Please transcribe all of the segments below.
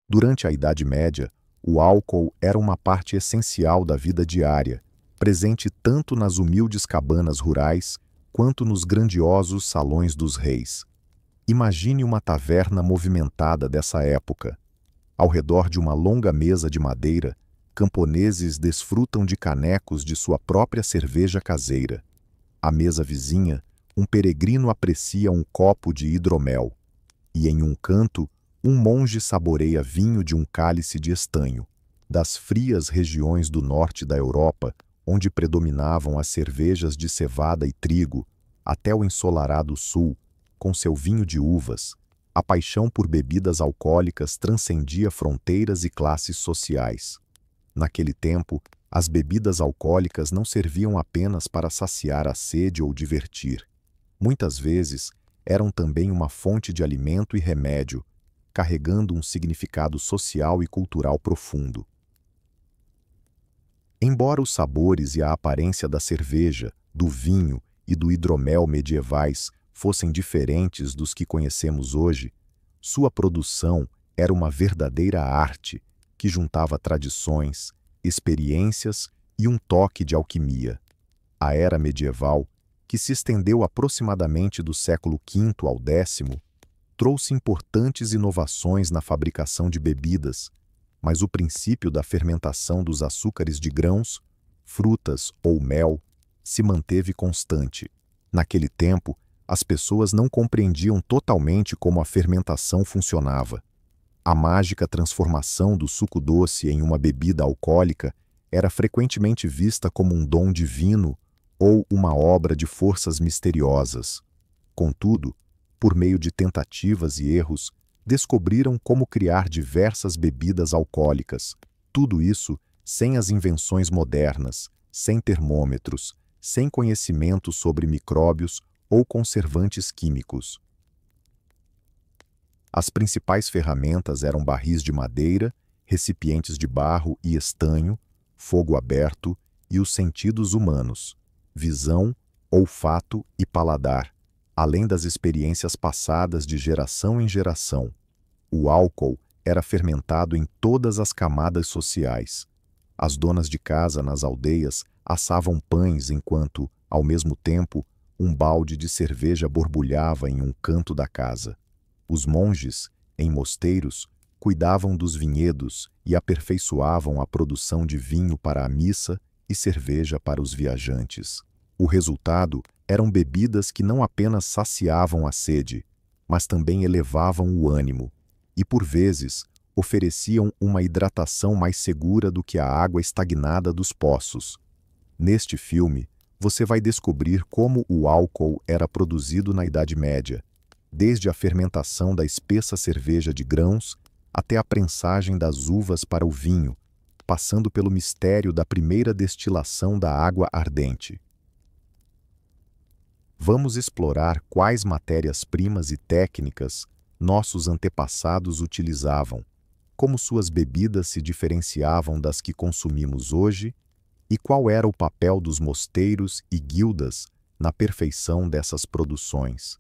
Durante a Idade Média, o álcool era uma parte essencial da vida diária, presente tanto nas humildes cabanas rurais quanto nos grandiosos salões dos reis. Imagine uma taverna movimentada dessa época. Ao redor de uma longa mesa de madeira, camponeses desfrutam de canecos de sua própria cerveja caseira. À mesa vizinha, um peregrino aprecia um copo de hidromel. E em um canto, um monge saboreia vinho de um cálice de estanho. Das frias regiões do norte da Europa, onde predominavam as cervejas de cevada e trigo, até o ensolarado sul, com seu vinho de uvas, a paixão por bebidas alcoólicas transcendia fronteiras e classes sociais. Naquele tempo, as bebidas alcoólicas não serviam apenas para saciar a sede ou divertir. Muitas vezes, eram também uma fonte de alimento e remédio, carregando um significado social e cultural profundo. Embora os sabores e a aparência da cerveja, do vinho e do hidromel medievais fossem diferentes dos que conhecemos hoje, sua produção era uma verdadeira arte que juntava tradições, experiências e um toque de alquimia. A era medieval, que se estendeu aproximadamente do século V ao X, trouxe importantes inovações na fabricação de bebidas, mas o princípio da fermentação dos açúcares de grãos, frutas ou mel se manteve constante. Naquele tempo, as pessoas não compreendiam totalmente como a fermentação funcionava. A mágica transformação do suco doce em uma bebida alcoólica era frequentemente vista como um dom divino ou uma obra de forças misteriosas. Contudo, por meio de tentativas e erros, descobriram como criar diversas bebidas alcoólicas. Tudo isso sem as invenções modernas, sem termômetros, sem conhecimento sobre micróbios ou conservantes químicos. As principais ferramentas eram barris de madeira, recipientes de barro e estanho, fogo aberto e os sentidos humanos, visão, olfato e paladar, além das experiências passadas de geração em geração. O álcool era fermentado em todas as camadas sociais. As donas de casa nas aldeias assavam pães enquanto, ao mesmo tempo, um balde de cerveja borbulhava em um canto da casa. Os monges, em mosteiros, cuidavam dos vinhedos e aperfeiçoavam a produção de vinho para a missa e cerveja para os viajantes. O resultado eram bebidas que não apenas saciavam a sede, mas também elevavam o ânimo e, por vezes, ofereciam uma hidratação mais segura do que a água estagnada dos poços. Neste filme, você vai descobrir como o álcool era produzido na Idade Média, desde a fermentação da espessa cerveja de grãos até a prensagem das uvas para o vinho, passando pelo mistério da primeira destilação da água ardente. Vamos explorar quais matérias-primas e técnicas nossos antepassados utilizavam, como suas bebidas se diferenciavam das que consumimos hoje e qual era o papel dos mosteiros e guildas na perfeição dessas produções.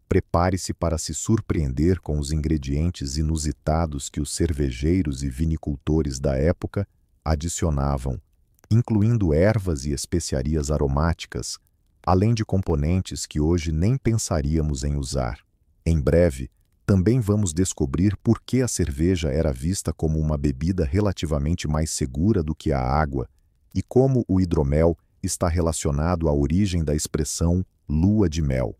Prepare-se para se surpreender com os ingredientes inusitados que os cervejeiros e vinicultores da época adicionavam, incluindo ervas e especiarias aromáticas, além de componentes que hoje nem pensaríamos em usar. Em breve, também vamos descobrir por que a cerveja era vista como uma bebida relativamente mais segura do que a água e como o hidromel está relacionado à origem da expressão lua de mel.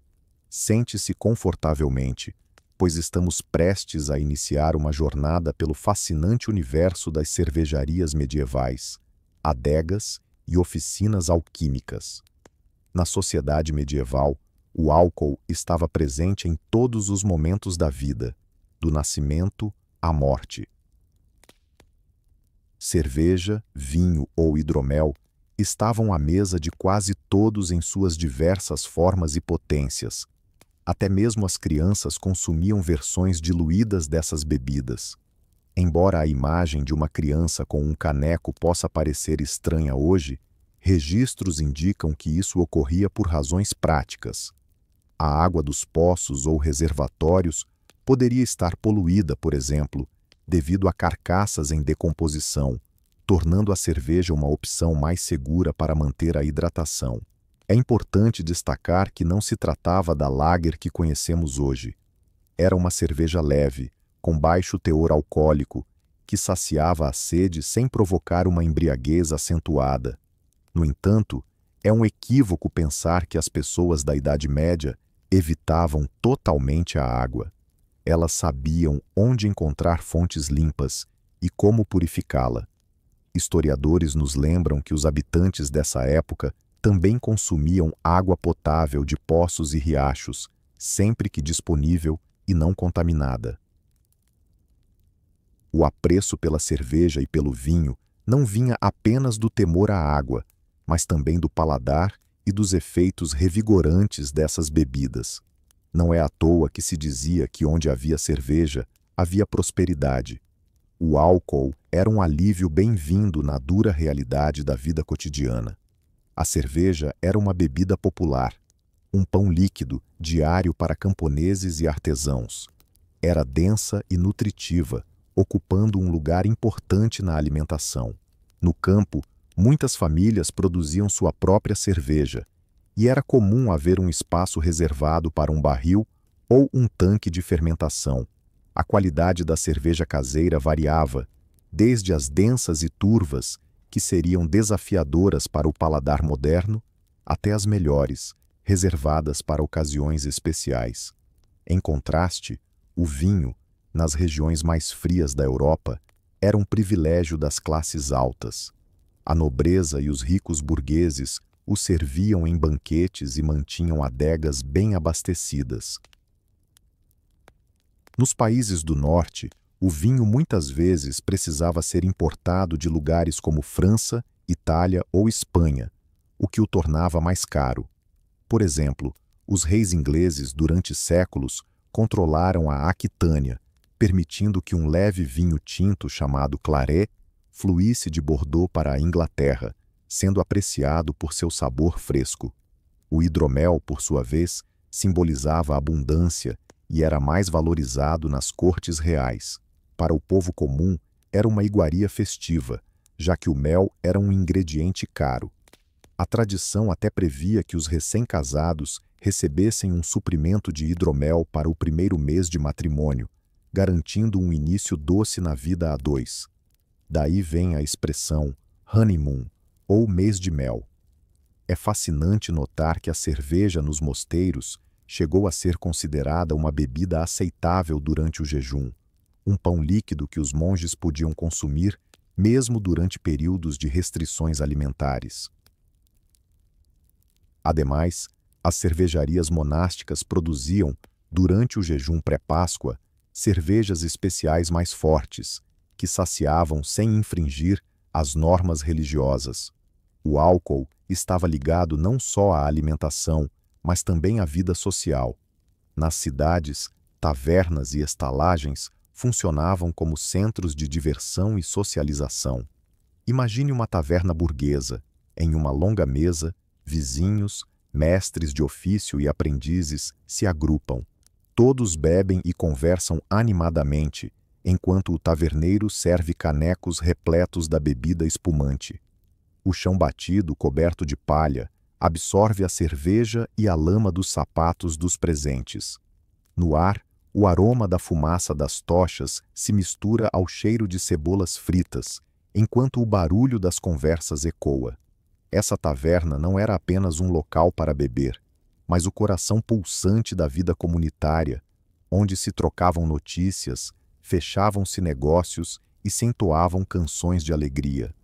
Sente-se confortavelmente, pois estamos prestes a iniciar uma jornada pelo fascinante universo das cervejarias medievais, adegas e oficinas alquímicas. Na sociedade medieval, o álcool estava presente em todos os momentos da vida, do nascimento à morte. Cerveja, vinho ou hidromel estavam à mesa de quase todos em suas diversas formas e potências. Até mesmo as crianças consumiam versões diluídas dessas bebidas. Embora a imagem de uma criança com um caneco possa parecer estranha hoje, registros indicam que isso ocorria por razões práticas. A água dos poços ou reservatórios poderia estar poluída, por exemplo, devido a carcaças em decomposição, tornando a cerveja uma opção mais segura para manter a hidratação. É importante destacar que não se tratava da lager que conhecemos hoje. Era uma cerveja leve, com baixo teor alcoólico, que saciava a sede sem provocar uma embriaguez acentuada. No entanto, é um equívoco pensar que as pessoas da Idade Média evitavam totalmente a água. Elas sabiam onde encontrar fontes limpas e como purificá-la. Historiadores nos lembram que os habitantes dessa época também consumiam água potável de poços e riachos, sempre que disponível e não contaminada. O apreço pela cerveja e pelo vinho não vinha apenas do temor à água, mas também do paladar e dos efeitos revigorantes dessas bebidas. Não é à toa que se dizia que onde havia cerveja, havia prosperidade. O álcool era um alívio bem-vindo na dura realidade da vida cotidiana. A cerveja era uma bebida popular, um pão líquido diário para camponeses e artesãos. Era densa e nutritiva, ocupando um lugar importante na alimentação. No campo, muitas famílias produziam sua própria cerveja, e era comum haver um espaço reservado para um barril ou um tanque de fermentação. A qualidade da cerveja caseira variava, desde as densas e turvas, que seriam desafiadoras para o paladar moderno, até as melhores, reservadas para ocasiões especiais. Em contraste, o vinho, nas regiões mais frias da Europa, era um privilégio das classes altas. A nobreza e os ricos burgueses o serviam em banquetes e mantinham adegas bem abastecidas. Nos países do norte, o vinho muitas vezes precisava ser importado de lugares como França, Itália ou Espanha, o que o tornava mais caro. Por exemplo, os reis ingleses durante séculos controlaram a Aquitânia, permitindo que um leve vinho tinto chamado Claret fluísse de Bordeaux para a Inglaterra, sendo apreciado por seu sabor fresco. O hidromel, por sua vez, simbolizava a abundância e era mais valorizado nas cortes reais. Para o povo comum, era uma iguaria festiva, já que o mel era um ingrediente caro. A tradição até previa que os recém-casados recebessem um suprimento de hidromel para o primeiro mês de matrimônio, garantindo um início doce na vida a dois. Daí vem a expressão honeymoon, ou mês de mel. É fascinante notar que a cerveja nos mosteiros chegou a ser considerada uma bebida aceitável durante o jejum, um pão líquido que os monges podiam consumir mesmo durante períodos de restrições alimentares. Ademais, as cervejarias monásticas produziam, durante o jejum pré-Páscoa, cervejas especiais mais fortes, que saciavam sem infringir as normas religiosas. O álcool estava ligado não só à alimentação, mas também à vida social. Nas cidades, tavernas e estalagens funcionavam como centros de diversão e socialização. Imagine uma taverna burguesa. Em uma longa mesa, vizinhos, mestres de ofício e aprendizes se agrupam. Todos bebem e conversam animadamente, enquanto o taverneiro serve canecos repletos da bebida espumante. O chão batido, coberto de palha, absorve a cerveja e a lama dos sapatos dos presentes. No ar, o aroma da fumaça das tochas se mistura ao cheiro de cebolas fritas, enquanto o barulho das conversas ecoa. Essa taverna não era apenas um local para beber, mas o coração pulsante da vida comunitária, onde se trocavam notícias, fechavam-se negócios e se entoavam canções de alegria.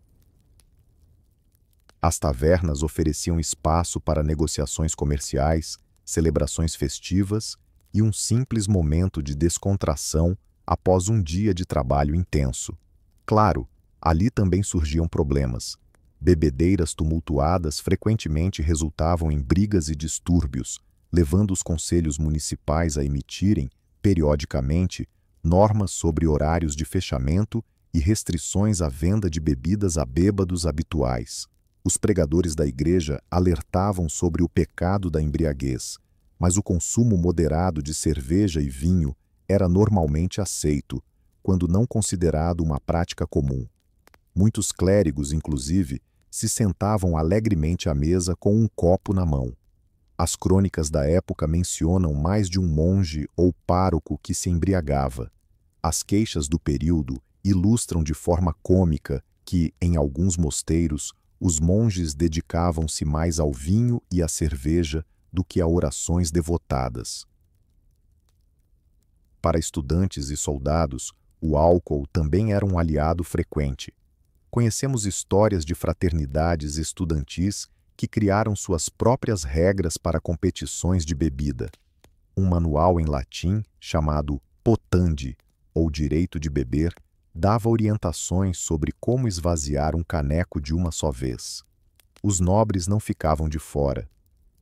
As tavernas ofereciam espaço para negociações comerciais, celebrações festivas e um simples momento de descontração após um dia de trabalho intenso. Claro, ali também surgiam problemas. Bebedeiras tumultuadas frequentemente resultavam em brigas e distúrbios, levando os conselhos municipais a emitirem, periodicamente, normas sobre horários de fechamento e restrições à venda de bebidas a bêbados habituais. Os pregadores da igreja alertavam sobre o pecado da embriaguez, mas o consumo moderado de cerveja e vinho era normalmente aceito, quando não considerado uma prática comum. Muitos clérigos, inclusive, se sentavam alegremente à mesa com um copo na mão. As crônicas da época mencionam mais de um monge ou pároco que se embriagava. As queixas do período ilustram de forma cômica que, em alguns mosteiros, os monges dedicavam-se mais ao vinho e à cerveja do que a orações devotadas. Para estudantes e soldados, o álcool também era um aliado frequente. Conhecemos histórias de fraternidades estudantis que criaram suas próprias regras para competições de bebida. Um manual em latim, chamado Potandi, ou Direito de Beber, dava orientações sobre como esvaziar um caneco de uma só vez. Os nobres não ficavam de fora.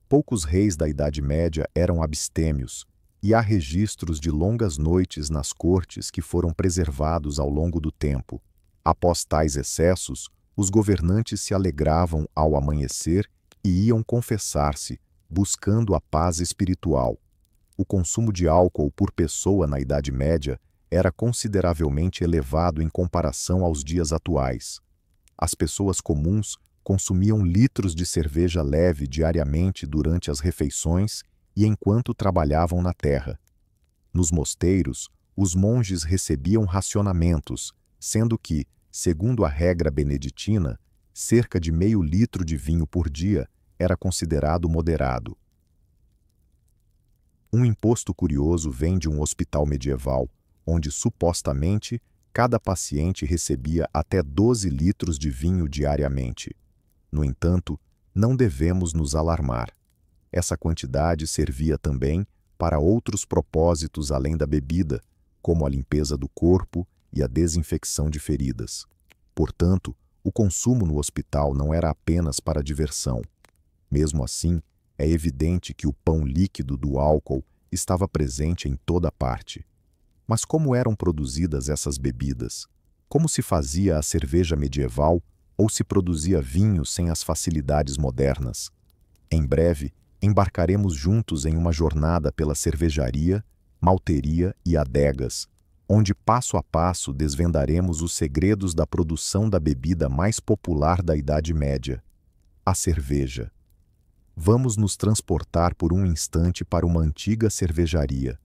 Poucos reis da Idade Média eram abstêmios, e há registros de longas noites nas cortes que foram preservados ao longo do tempo. Após tais excessos, os governantes se alegravam ao amanhecer e iam confessar-se, buscando a paz espiritual. O consumo de álcool por pessoa na Idade Média era consideravelmente elevado em comparação aos dias atuais. As pessoas comuns consumiam litros de cerveja leve diariamente durante as refeições e enquanto trabalhavam na terra. Nos mosteiros, os monges recebiam racionamentos, sendo que, segundo a regra beneditina, cerca de meio litro de vinho por dia era considerado moderado. Um imposto curioso vem de um hospital medieval, onde supostamente cada paciente recebia até 12 litros de vinho diariamente. No entanto, não devemos nos alarmar. Essa quantidade servia também para outros propósitos além da bebida, como a limpeza do corpo e a desinfecção de feridas. Portanto, o consumo no hospital não era apenas para diversão. Mesmo assim, é evidente que o pão líquido do álcool estava presente em toda parte. Mas como eram produzidas essas bebidas? Como se fazia a cerveja medieval ou se produzia vinho sem as facilidades modernas? Em breve, embarcaremos juntos em uma jornada pela cervejaria, malteria e adegas, onde passo a passo desvendaremos os segredos da produção da bebida mais popular da Idade Média, a cerveja. Vamos nos transportar por um instante para uma antiga cervejaria.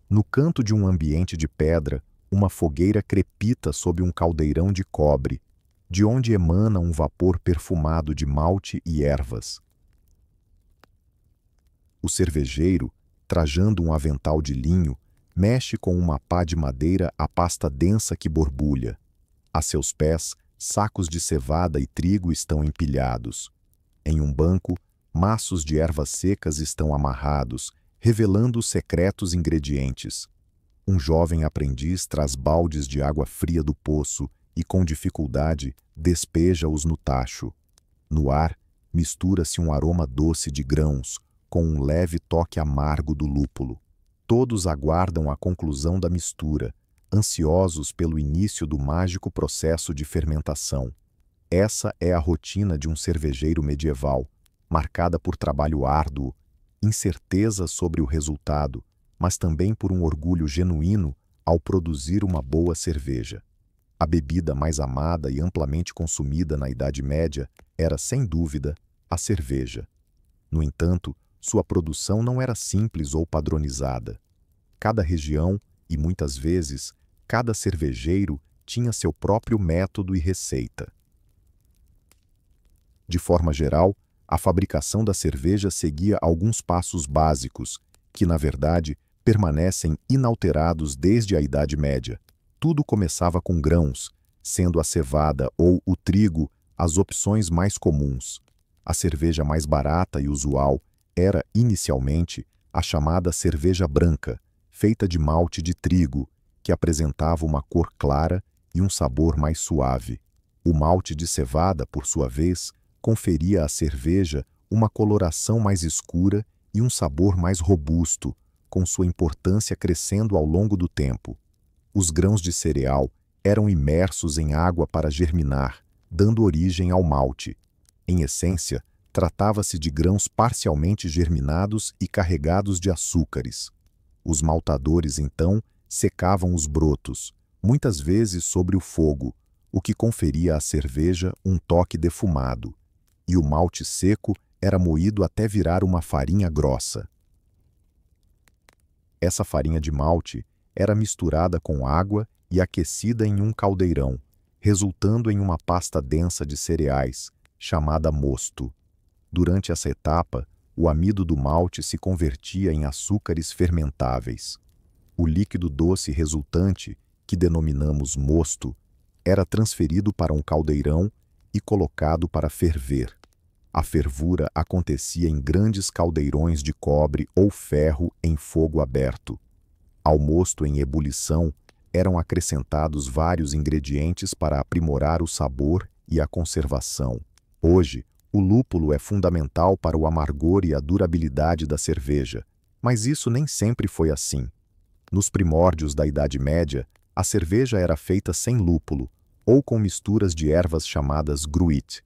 No canto de um ambiente de pedra, uma fogueira crepita sob um caldeirão de cobre, de onde emana um vapor perfumado de malte e ervas. O cervejeiro, trajando um avental de linho, mexe com uma pá de madeira a pasta densa que borbulha. A seus pés, sacos de cevada e trigo estão empilhados. Em um banco, maços de ervas secas estão amarrados, revelando os secretos ingredientes. Um jovem aprendiz traz baldes de água fria do poço e, com dificuldade, despeja-os no tacho. No ar, mistura-se um aroma doce de grãos, com um leve toque amargo do lúpulo. Todos aguardam a conclusão da mistura, ansiosos pelo início do mágico processo de fermentação. Essa é a rotina de um cervejeiro medieval, marcada por trabalho árduo, incerteza sobre o resultado, mas também por um orgulho genuíno ao produzir uma boa cerveja. A bebida mais amada e amplamente consumida na Idade Média era, sem dúvida, a cerveja. No entanto, sua produção não era simples ou padronizada. Cada região, e muitas vezes, cada cervejeiro tinha seu próprio método e receita. De forma geral, a fabricação da cerveja seguia alguns passos básicos, que, na verdade, permanecem inalterados desde a Idade Média. Tudo começava com grãos, sendo a cevada ou o trigo as opções mais comuns. A cerveja mais barata e usual era, inicialmente, a chamada cerveja branca, feita de malte de trigo, que apresentava uma cor clara e um sabor mais suave. O malte de cevada, por sua vez, conferia à cerveja uma coloração mais escura e um sabor mais robusto, com sua importância crescendo ao longo do tempo. Os grãos de cereal eram imersos em água para germinar, dando origem ao malte. Em essência, tratava-se de grãos parcialmente germinados e carregados de açúcares. Os maltadores, então, secavam os brotos, muitas vezes sobre o fogo, o que conferia à cerveja um toque defumado, e o malte seco era moído até virar uma farinha grossa. Essa farinha de malte era misturada com água e aquecida em um caldeirão, resultando em uma pasta densa de cereais, chamada mosto. Durante essa etapa, o amido do malte se convertia em açúcares fermentáveis. O líquido doce resultante, que denominamos mosto, era transferido para um caldeirão e colocado para ferver. A fervura acontecia em grandes caldeirões de cobre ou ferro em fogo aberto. Ao mosto em ebulição, eram acrescentados vários ingredientes para aprimorar o sabor e a conservação. Hoje, o lúpulo é fundamental para o amargor e a durabilidade da cerveja, mas isso nem sempre foi assim. Nos primórdios da Idade Média, a cerveja era feita sem lúpulo, ou com misturas de ervas chamadas gruit.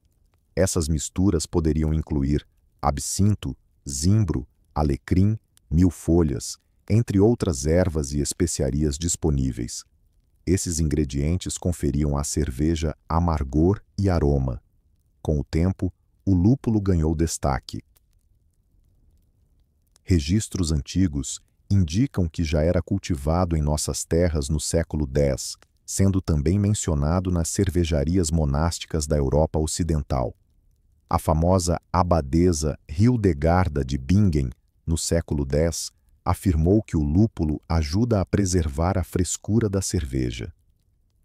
Essas misturas poderiam incluir absinto, zimbro, alecrim, mil-folhas, entre outras ervas e especiarias disponíveis. Esses ingredientes conferiam à cerveja amargor e aroma. Com o tempo, o lúpulo ganhou destaque. Registros antigos indicam que já era cultivado em nossas terras no século X, sendo também mencionado nas cervejarias monásticas da Europa Ocidental. A famosa abadesa Hildegarda de Bingen, no século X, afirmou que o lúpulo ajuda a preservar a frescura da cerveja.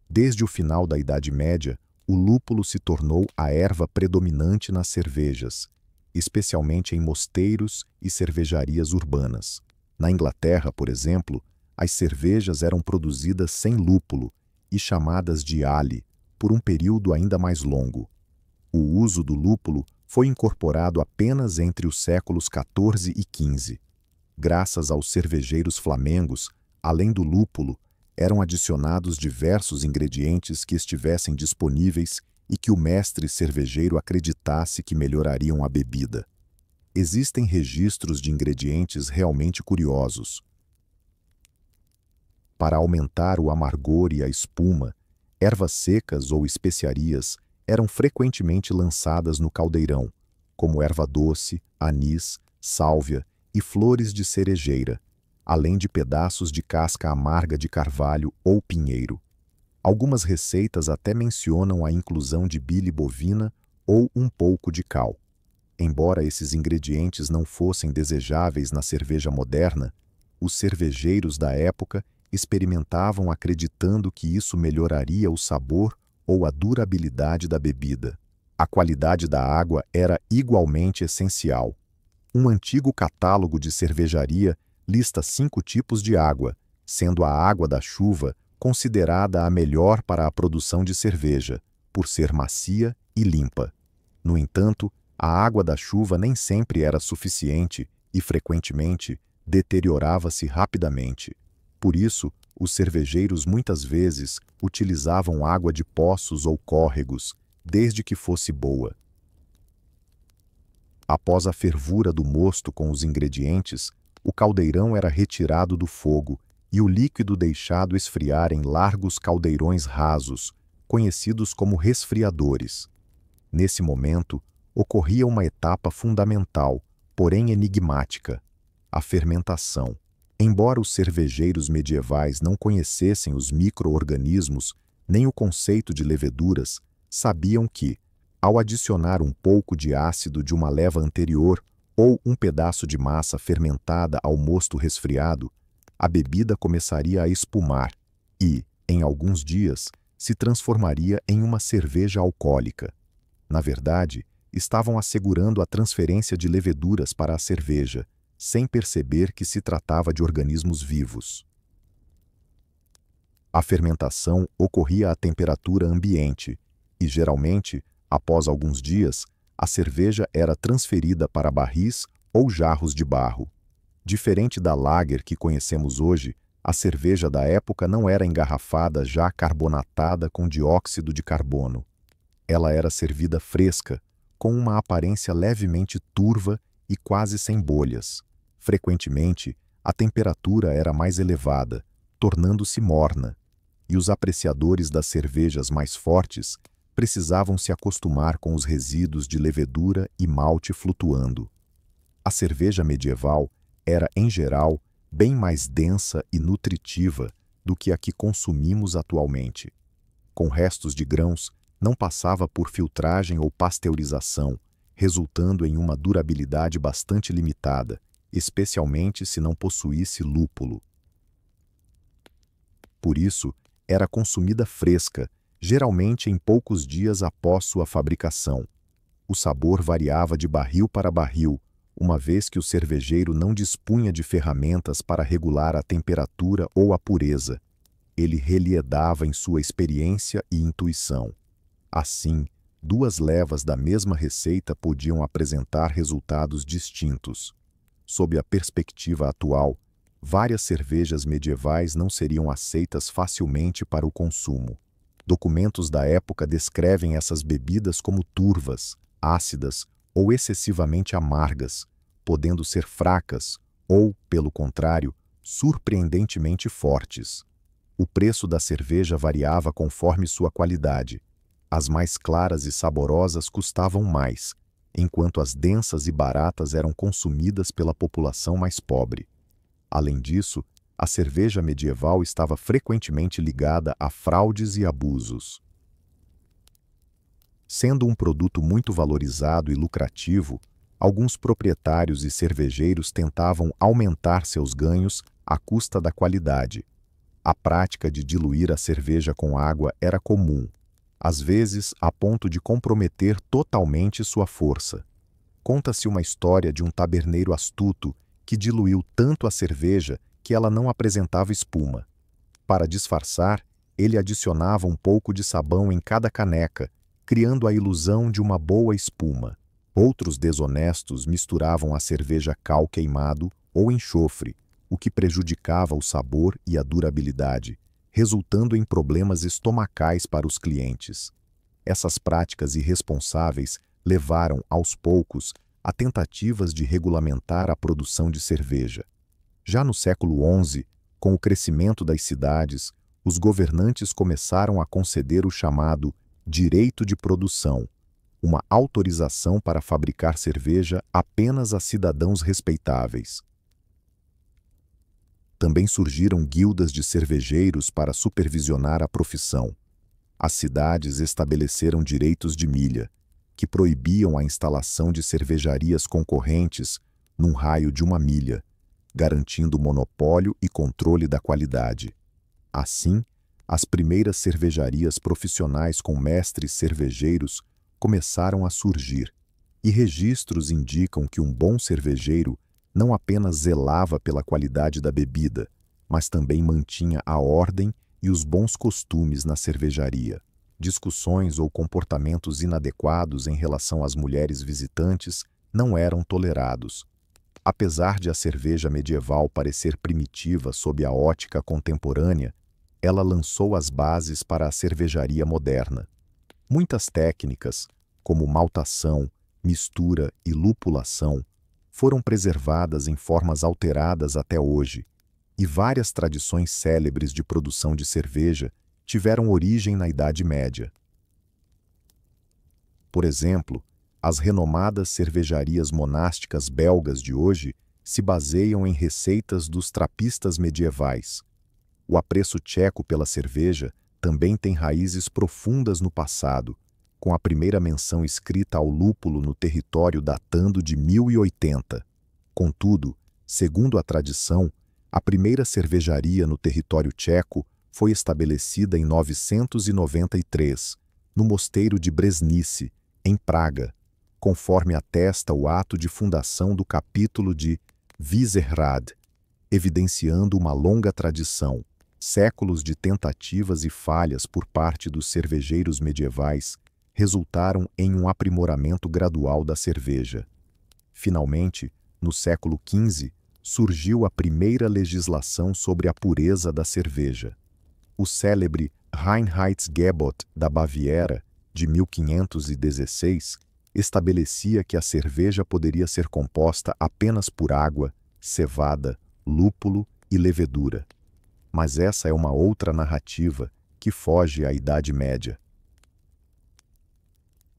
Desde o final da Idade Média, o lúpulo se tornou a erva predominante nas cervejas, especialmente em mosteiros e cervejarias urbanas. Na Inglaterra, por exemplo, as cervejas eram produzidas sem lúpulo e chamadas de ale, por um período ainda mais longo. O uso do lúpulo foi incorporado apenas entre os séculos XIV e XV. Graças aos cervejeiros flamengos, além do lúpulo, eram adicionados diversos ingredientes que estivessem disponíveis e que o mestre cervejeiro acreditasse que melhorariam a bebida. Existem registros de ingredientes realmente curiosos. Para aumentar o amargor e a espuma, ervas secas ou especiarias eram frequentemente lançadas no caldeirão, como erva doce, anis, sálvia e flores de cerejeira, além de pedaços de casca amarga de carvalho ou pinheiro. Algumas receitas até mencionam a inclusão de bile bovina ou um pouco de cal. Embora esses ingredientes não fossem desejáveis na cerveja moderna, os cervejeiros da época experimentavam acreditando que isso melhoraria o sabor ou a durabilidade da bebida. A qualidade da água era igualmente essencial. Um antigo catálogo de cervejaria lista 5 tipos de água, sendo a água da chuva considerada a melhor para a produção de cerveja, por ser macia e limpa. No entanto, a água da chuva nem sempre era suficiente e, frequentemente, deteriorava-se rapidamente. Por isso, os cervejeiros muitas vezes utilizavam água de poços ou córregos, desde que fosse boa. Após a fervura do mosto com os ingredientes, o caldeirão era retirado do fogo e o líquido deixado esfriar em largos caldeirões rasos, conhecidos como resfriadores. Nesse momento, ocorria uma etapa fundamental, porém enigmática: a fermentação. Embora os cervejeiros medievais não conhecessem os micro-organismos nem o conceito de leveduras, sabiam que, ao adicionar um pouco de ácido de uma leva anterior ou um pedaço de massa fermentada ao mosto resfriado, a bebida começaria a espumar e, em alguns dias, se transformaria em uma cerveja alcoólica. Na verdade, estavam assegurando a transferência de leveduras para a cerveja, sem perceber que se tratava de organismos vivos. A fermentação ocorria à temperatura ambiente e, geralmente, após alguns dias, a cerveja era transferida para barris ou jarros de barro. Diferente da lager que conhecemos hoje, a cerveja da época não era engarrafada já carbonatada com dióxido de carbono. Ela era servida fresca, com uma aparência levemente turva e quase sem bolhas. Frequentemente, a temperatura era mais elevada, tornando-se morna. e os apreciadores das cervejas mais fortes precisavam se acostumar com os resíduos de levedura e malte flutuando. A cerveja medieval era, em geral, bem mais densa e nutritiva do que a que consumimos atualmente. Com restos de grãos, não passava por filtragem ou pasteurização, resultando em uma durabilidade bastante limitada, especialmente se não possuísse lúpulo. Por isso, era consumida fresca, geralmente em poucos dias após sua fabricação. O sabor variava de barril para barril, uma vez que o cervejeiro não dispunha de ferramentas para regular a temperatura ou a pureza. Ele reliedava em sua experiência e intuição. Assim, duas levas da mesma receita podiam apresentar resultados distintos. Sob a perspectiva atual, várias cervejas medievais não seriam aceitas facilmente para o consumo. Documentos da época descrevem essas bebidas como turvas, ácidas ou excessivamente amargas, podendo ser fracas ou, pelo contrário, surpreendentemente fortes. O preço da cerveja variava conforme sua qualidade. As mais claras e saborosas custavam mais, enquanto as densas e baratas eram consumidas pela população mais pobre. Além disso, a cerveja medieval estava frequentemente ligada a fraudes e abusos. Sendo um produto muito valorizado e lucrativo, alguns proprietários e cervejeiros tentavam aumentar seus ganhos à custa da qualidade. A prática de diluir a cerveja com água era comum, às vezes a ponto de comprometer totalmente sua força. Conta-se uma história de um taberneiro astuto que diluiu tanto a cerveja que ela não apresentava espuma. Para disfarçar, ele adicionava um pouco de sabão em cada caneca, criando a ilusão de uma boa espuma. Outros desonestos misturavam a cerveja cal queimado ou enxofre, o que prejudicava o sabor e a durabilidade, resultando em problemas estomacais para os clientes. Essas práticas irresponsáveis levaram, aos poucos, a tentativas de regulamentar a produção de cerveja. Já no século XI, com o crescimento das cidades, os governantes começaram a conceder o chamado direito de produção, uma autorização para fabricar cerveja apenas a cidadãos respeitáveis. Também surgiram guildas de cervejeiros para supervisionar a profissão. As cidades estabeleceram direitos de milha, que proibiam a instalação de cervejarias concorrentes num raio de 1 milha, garantindo monopólio e controle da qualidade. Assim, as primeiras cervejarias profissionais com mestres cervejeiros começaram a surgir, e registros indicam que um bom cervejeiro não apenas zelava pela qualidade da bebida, mas também mantinha a ordem e os bons costumes na cervejaria. Discussões ou comportamentos inadequados em relação às mulheres visitantes não eram tolerados. Apesar de a cerveja medieval parecer primitiva sob a ótica contemporânea, ela lançou as bases para a cervejaria moderna. Muitas técnicas, como maltação, mistura e lupulação, foram preservadas em formas alteradas até hoje, e várias tradições célebres de produção de cerveja tiveram origem na Idade Média. Por exemplo, as renomadas cervejarias monásticas belgas de hoje se baseiam em receitas dos trapistas medievais. O apreço tcheco pela cerveja também tem raízes profundas no passado, com a primeira menção escrita ao lúpulo no território datando de 1080. Contudo, segundo a tradição, a primeira cervejaria no território tcheco foi estabelecida em 993, no mosteiro de Březnice, em Praga, conforme atesta o ato de fundação do capítulo de Vyšehrad, evidenciando uma longa tradição, séculos de tentativas e falhas por parte dos cervejeiros medievais resultaram em um aprimoramento gradual da cerveja. Finalmente, no século XV, surgiu a primeira legislação sobre a pureza da cerveja. O célebre Reinheitsgebot da Baviera, de 1516, estabelecia que a cerveja poderia ser composta apenas por água, cevada, lúpulo e levedura. Mas essa é uma outra narrativa que foge à Idade Média.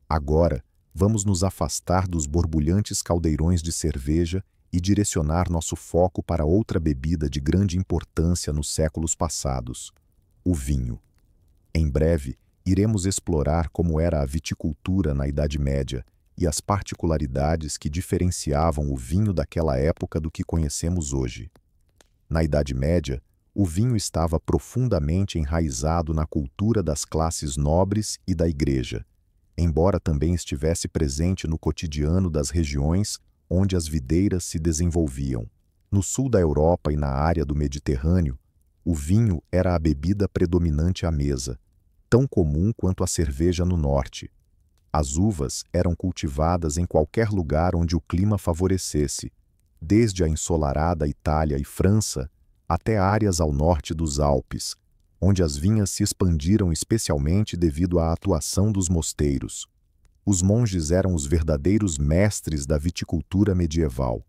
Agora, vamos nos afastar dos borbulhantes caldeirões de cerveja e direcionar nosso foco para outra bebida de grande importância nos séculos passados: o vinho. Em breve, iremos explorar como era a viticultura na Idade Média e as particularidades que diferenciavam o vinho daquela época do que conhecemos hoje. Na Idade Média, o vinho estava profundamente enraizado na cultura das classes nobres e da Igreja, embora também estivesse presente no cotidiano das regiões onde as videiras se desenvolviam. No sul da Europa e na área do Mediterrâneo, o vinho era a bebida predominante à mesa, tão comum quanto a cerveja no norte. As uvas eram cultivadas em qualquer lugar onde o clima favorecesse, desde a ensolarada Itália e França até áreas ao norte dos Alpes, onde as vinhas se expandiram especialmente devido à atuação dos mosteiros. Os monges eram os verdadeiros mestres da viticultura medieval.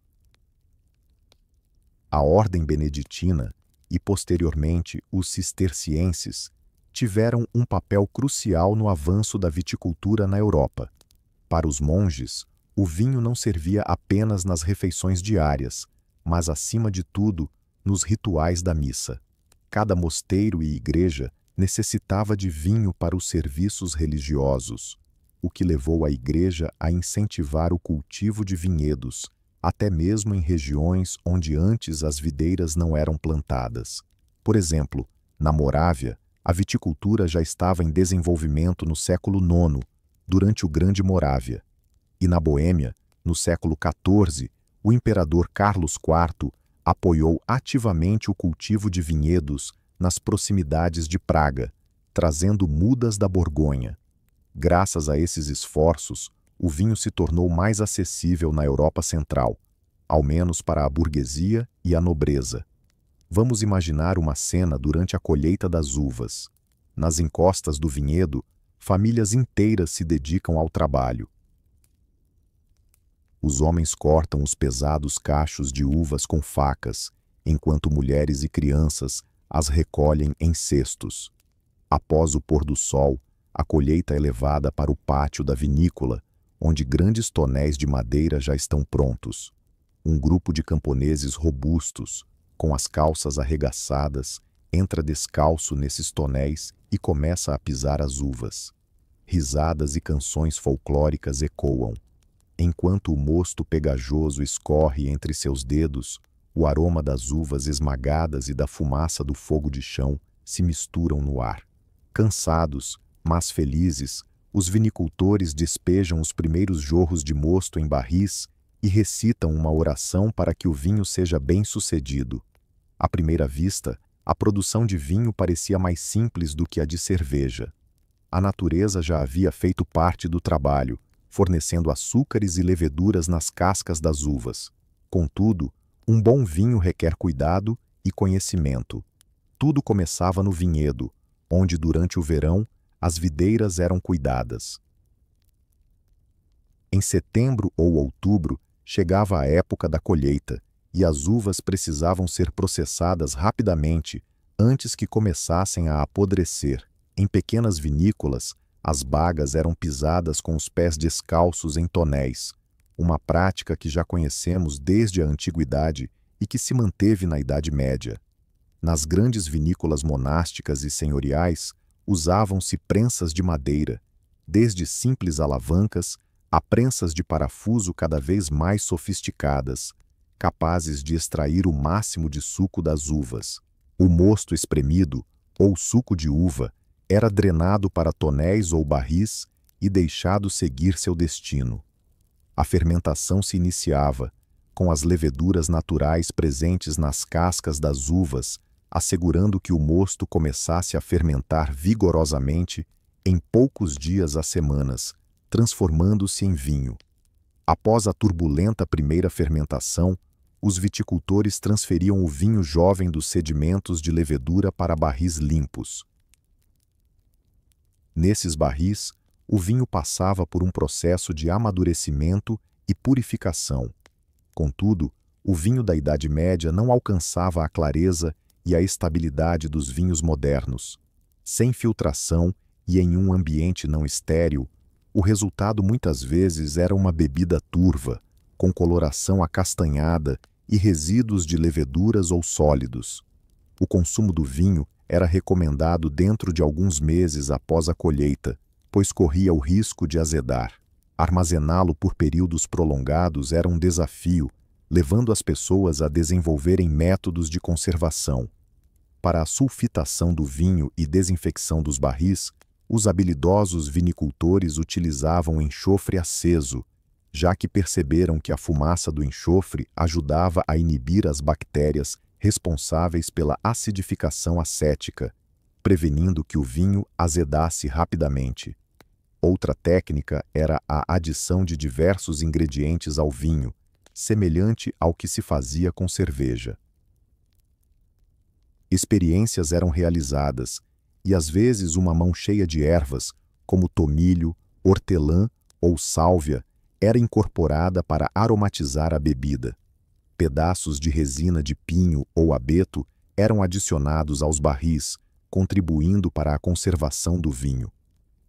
A ordem beneditina e, posteriormente, os cistercienses tiveram um papel crucial no avanço da viticultura na Europa. Para os monges, o vinho não servia apenas nas refeições diárias, mas, acima de tudo, nos rituais da missa. Cada mosteiro e igreja necessitava de vinho para os serviços religiosos, o que levou a igreja a incentivar o cultivo de vinhedos, até mesmo em regiões onde antes as videiras não eram plantadas. Por exemplo, na Morávia, a viticultura já estava em desenvolvimento no século IX, durante o Grande Morávia. E na Boêmia, no século XIV, o imperador Carlos IV apoiou ativamente o cultivo de vinhedos nas proximidades de Praga, trazendo mudas da Borgonha. Graças a esses esforços, o vinho se tornou mais acessível na Europa Central, ao menos para a burguesia e a nobreza. Vamos imaginar uma cena durante a colheita das uvas. Nas encostas do vinhedo, famílias inteiras se dedicam ao trabalho. Os homens cortam os pesados cachos de uvas com facas, enquanto mulheres e crianças as recolhem em cestos. Após o pôr do sol, a colheita é levada para o pátio da vinícola, onde grandes tonéis de madeira já estão prontos. Um grupo de camponeses robustos, com as calças arregaçadas, entra descalço nesses tonéis e começa a pisar as uvas. Risadas e canções folclóricas ecoam. Enquanto o mosto pegajoso escorre entre seus dedos, o aroma das uvas esmagadas e da fumaça do fogo de chão se misturam no ar. Cansados, mas felizes, os vinicultores despejam os primeiros jorros de mosto em barris e recitam uma oração para que o vinho seja bem-sucedido. À primeira vista, a produção de vinho parecia mais simples do que a de cerveja. A natureza já havia feito parte do trabalho, fornecendo açúcares e leveduras nas cascas das uvas. Contudo, um bom vinho requer cuidado e conhecimento. Tudo começava no vinhedo, onde durante o verão as videiras eram cuidadas. Em setembro ou outubro, chegava a época da colheita, e as uvas precisavam ser processadas rapidamente antes que começassem a apodrecer. Em pequenas vinícolas, as bagas eram pisadas com os pés descalços em tonéis, uma prática que já conhecemos desde a antiguidade e que se manteve na Idade Média. Nas grandes vinícolas monásticas e senhoriais, usavam-se prensas de madeira, desde simples alavancas a prensas de parafuso cada vez mais sofisticadas, capazes de extrair o máximo de suco das uvas. O mosto espremido, ou suco de uva, era drenado para tonéis ou barris e deixado seguir seu destino. A fermentação se iniciava, com as leveduras naturais presentes nas cascas das uvas, assegurando que o mosto começasse a fermentar vigorosamente em poucos dias a semanas, transformando-se em vinho. Após a turbulenta primeira fermentação, os viticultores transferiam o vinho jovem dos sedimentos de levedura para barris limpos. Nesses barris, o vinho passava por um processo de amadurecimento e purificação. Contudo, o vinho da Idade Média não alcançava a clareza e a estabilidade dos vinhos modernos. Sem filtração e em um ambiente não estéril, o resultado muitas vezes era uma bebida turva, com coloração acastanhada e resíduos de leveduras ou sólidos. O consumo do vinho era recomendado dentro de alguns meses após a colheita, pois corria o risco de azedar. Armazená-lo por períodos prolongados era um desafio, levando as pessoas a desenvolverem métodos de conservação. Para a sulfitação do vinho e desinfecção dos barris, os habilidosos vinicultores utilizavam enxofre aceso, já que perceberam que a fumaça do enxofre ajudava a inibir as bactérias responsáveis pela acidificação acética, prevenindo que o vinho azedasse rapidamente. Outra técnica era a adição de diversos ingredientes ao vinho, semelhante ao que se fazia com cerveja. Experiências eram realizadas, e às vezes uma mão cheia de ervas, como tomilho, hortelã ou sálvia, era incorporada para aromatizar a bebida. Pedaços de resina de pinho ou abeto eram adicionados aos barris, contribuindo para a conservação do vinho.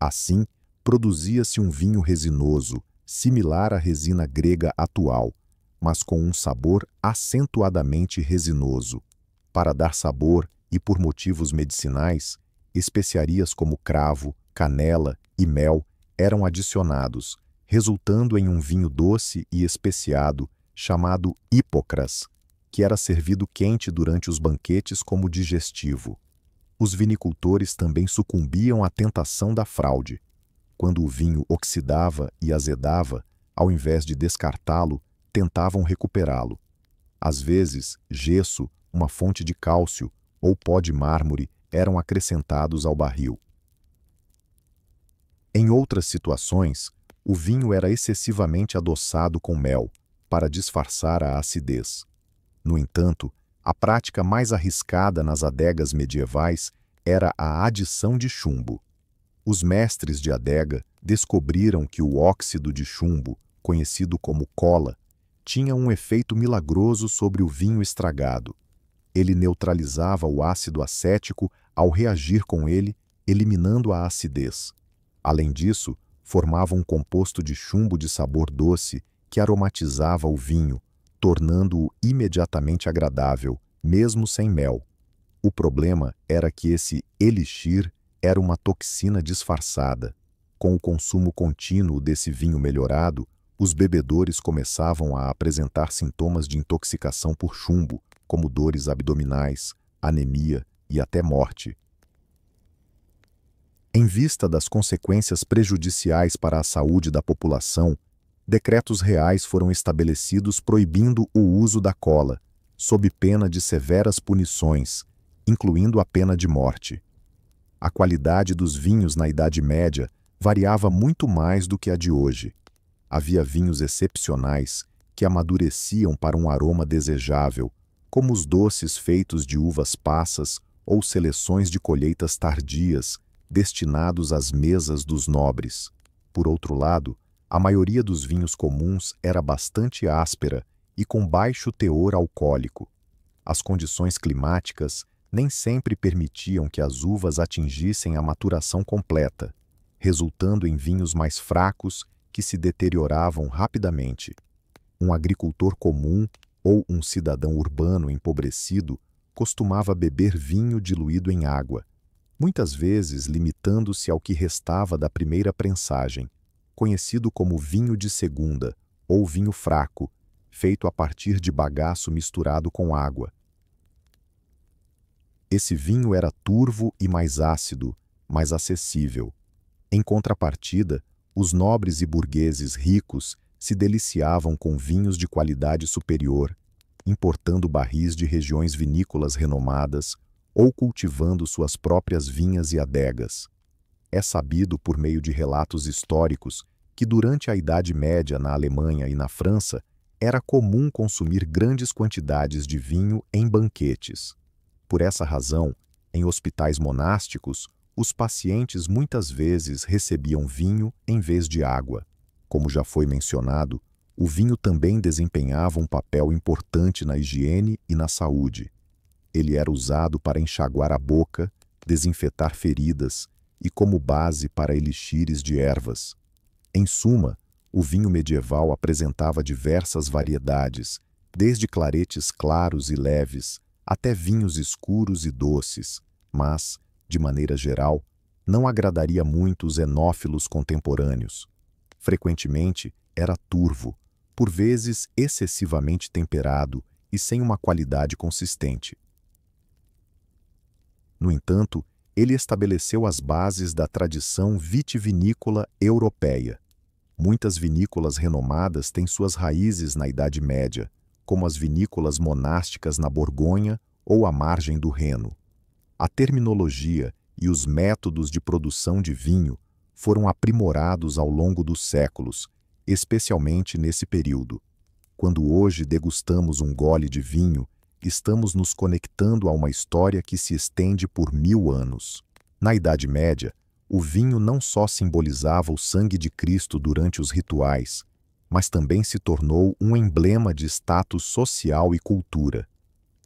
Assim, produzia-se um vinho resinoso, similar à resina grega atual, mas com um sabor acentuadamente resinoso. Para dar sabor e por motivos medicinais, especiarias como cravo, canela e mel eram adicionados, resultando em um vinho doce e especiado chamado hipocras, que era servido quente durante os banquetes como digestivo. Os vinicultores também sucumbiam à tentação da fraude. Quando o vinho oxidava e azedava, ao invés de descartá-lo, tentavam recuperá-lo. Às vezes, gesso, uma fonte de cálcio ou pó de mármore eram acrescentados ao barril. Em outras situações, o vinho era excessivamente adoçado com mel, para disfarçar a acidez. No entanto, a prática mais arriscada nas adegas medievais era a adição de chumbo. Os mestres de adega descobriram que o óxido de chumbo, conhecido como cola, tinha um efeito milagroso sobre o vinho estragado. Ele neutralizava o ácido acético ao reagir com ele, eliminando a acidez. Além disso, formava um composto de chumbo de sabor doce que aromatizava o vinho, tornando-o imediatamente agradável, mesmo sem mel. O problema era que esse elixir era uma toxina disfarçada. Com o consumo contínuo desse vinho melhorado, os bebedores começavam a apresentar sintomas de intoxicação por chumbo, como dores abdominais, anemia e até morte. Em vista das consequências prejudiciais para a saúde da população, decretos reais foram estabelecidos proibindo o uso da cola, sob pena de severas punições, incluindo a pena de morte. A qualidade dos vinhos na Idade Média variava muito mais do que a de hoje. Havia vinhos excepcionais que amadureciam para um aroma desejável, como os doces feitos de uvas passas ou seleções de colheitas tardias, destinados às mesas dos nobres. Por outro lado, a maioria dos vinhos comuns era bastante áspera e com baixo teor alcoólico. As condições climáticas nem sempre permitiam que as uvas atingissem a maturação completa, resultando em vinhos mais fracos que se deterioravam rapidamente. Um agricultor comum ou um cidadão urbano empobrecido costumava beber vinho diluído em água, muitas vezes limitando-se ao que restava da primeira prensagem, conhecido como vinho de segunda ou vinho fraco, feito a partir de bagaço misturado com água. Esse vinho era turvo e mais ácido, mas acessível. Em contrapartida, os nobres e burgueses ricos se deliciavam com vinhos de qualidade superior, importando barris de regiões vinícolas renomadas ou cultivando suas próprias vinhas e adegas. É sabido por meio de relatos históricos que durante a Idade Média na Alemanha e na França era comum consumir grandes quantidades de vinho em banquetes. Por essa razão, em hospitais monásticos, os pacientes muitas vezes recebiam vinho em vez de água. Como já foi mencionado, o vinho também desempenhava um papel importante na higiene e na saúde. Ele era usado para enxaguar a boca, desinfetar feridas e como base para elixires de ervas. Em suma, o vinho medieval apresentava diversas variedades, desde claretes claros e leves até vinhos escuros e doces, mas, de maneira geral, não agradaria muito os enófilos contemporâneos. Frequentemente era turvo, por vezes excessivamente temperado e sem uma qualidade consistente. No entanto, ele estabeleceu as bases da tradição vitivinícola europeia. Muitas vinícolas renomadas têm suas raízes na Idade Média, como as vinícolas monásticas na Borgonha ou à margem do Reno. A terminologia e os métodos de produção de vinho foram aprimorados ao longo dos séculos, especialmente nesse período. Quando hoje degustamos um gole de vinho, estamos nos conectando a uma história que se estende por 1000 anos. Na Idade Média, o vinho não só simbolizava o sangue de Cristo durante os rituais, mas também se tornou um emblema de status social e cultura.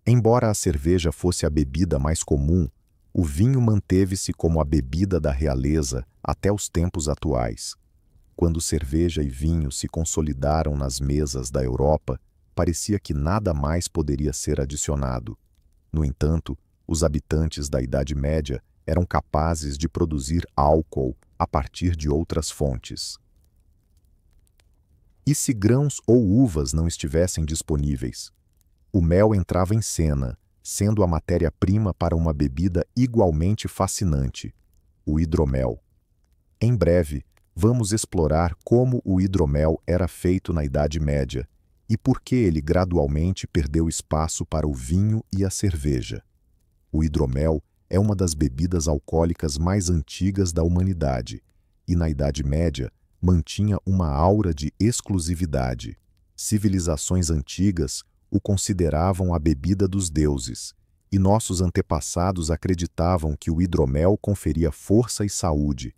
Embora a cerveja fosse a bebida mais comum, o vinho manteve-se como a bebida da realeza até os tempos atuais. Quando cerveja e vinho se consolidaram nas mesas da Europa, parecia que nada mais poderia ser adicionado. No entanto, os habitantes da Idade Média eram capazes de produzir álcool a partir de outras fontes. E se grãos ou uvas não estivessem disponíveis? O mel entrava em cena, sendo a matéria-prima para uma bebida igualmente fascinante, o hidromel. Em breve, vamos explorar como o hidromel era feito na Idade Média e por que ele gradualmente perdeu espaço para o vinho e a cerveja. O hidromel é uma das bebidas alcoólicas mais antigas da humanidade e, na Idade Média, mantinha uma aura de exclusividade. Civilizações antigas o consideravam a bebida dos deuses, e nossos antepassados acreditavam que o hidromel conferia força e saúde.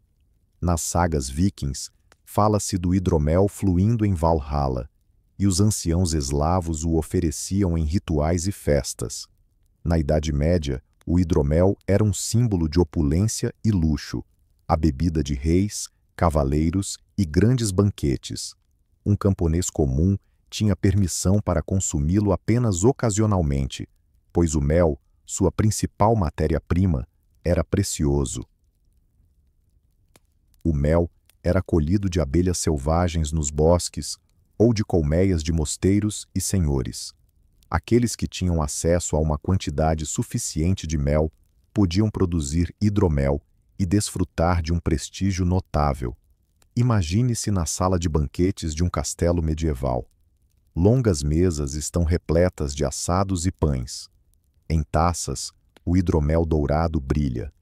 Nas sagas vikings, fala-se do hidromel fluindo em Valhalla, e os anciãos eslavos o ofereciam em rituais e festas. Na Idade Média, o hidromel era um símbolo de opulência e luxo, a bebida de reis, cavaleiros e grandes banquetes. Um camponês comum tinha permissão para consumi-lo apenas ocasionalmente, pois o mel, sua principal matéria-prima, era precioso. O mel era colhido de abelhas selvagens nos bosques ou de colmeias de mosteiros e senhores. Aqueles que tinham acesso a uma quantidade suficiente de mel podiam produzir hidromel e desfrutar de um prestígio notável. Imagine-se na sala de banquetes de um castelo medieval. Longas mesas estão repletas de assados e pães. Em taças, o hidromel dourado brilha.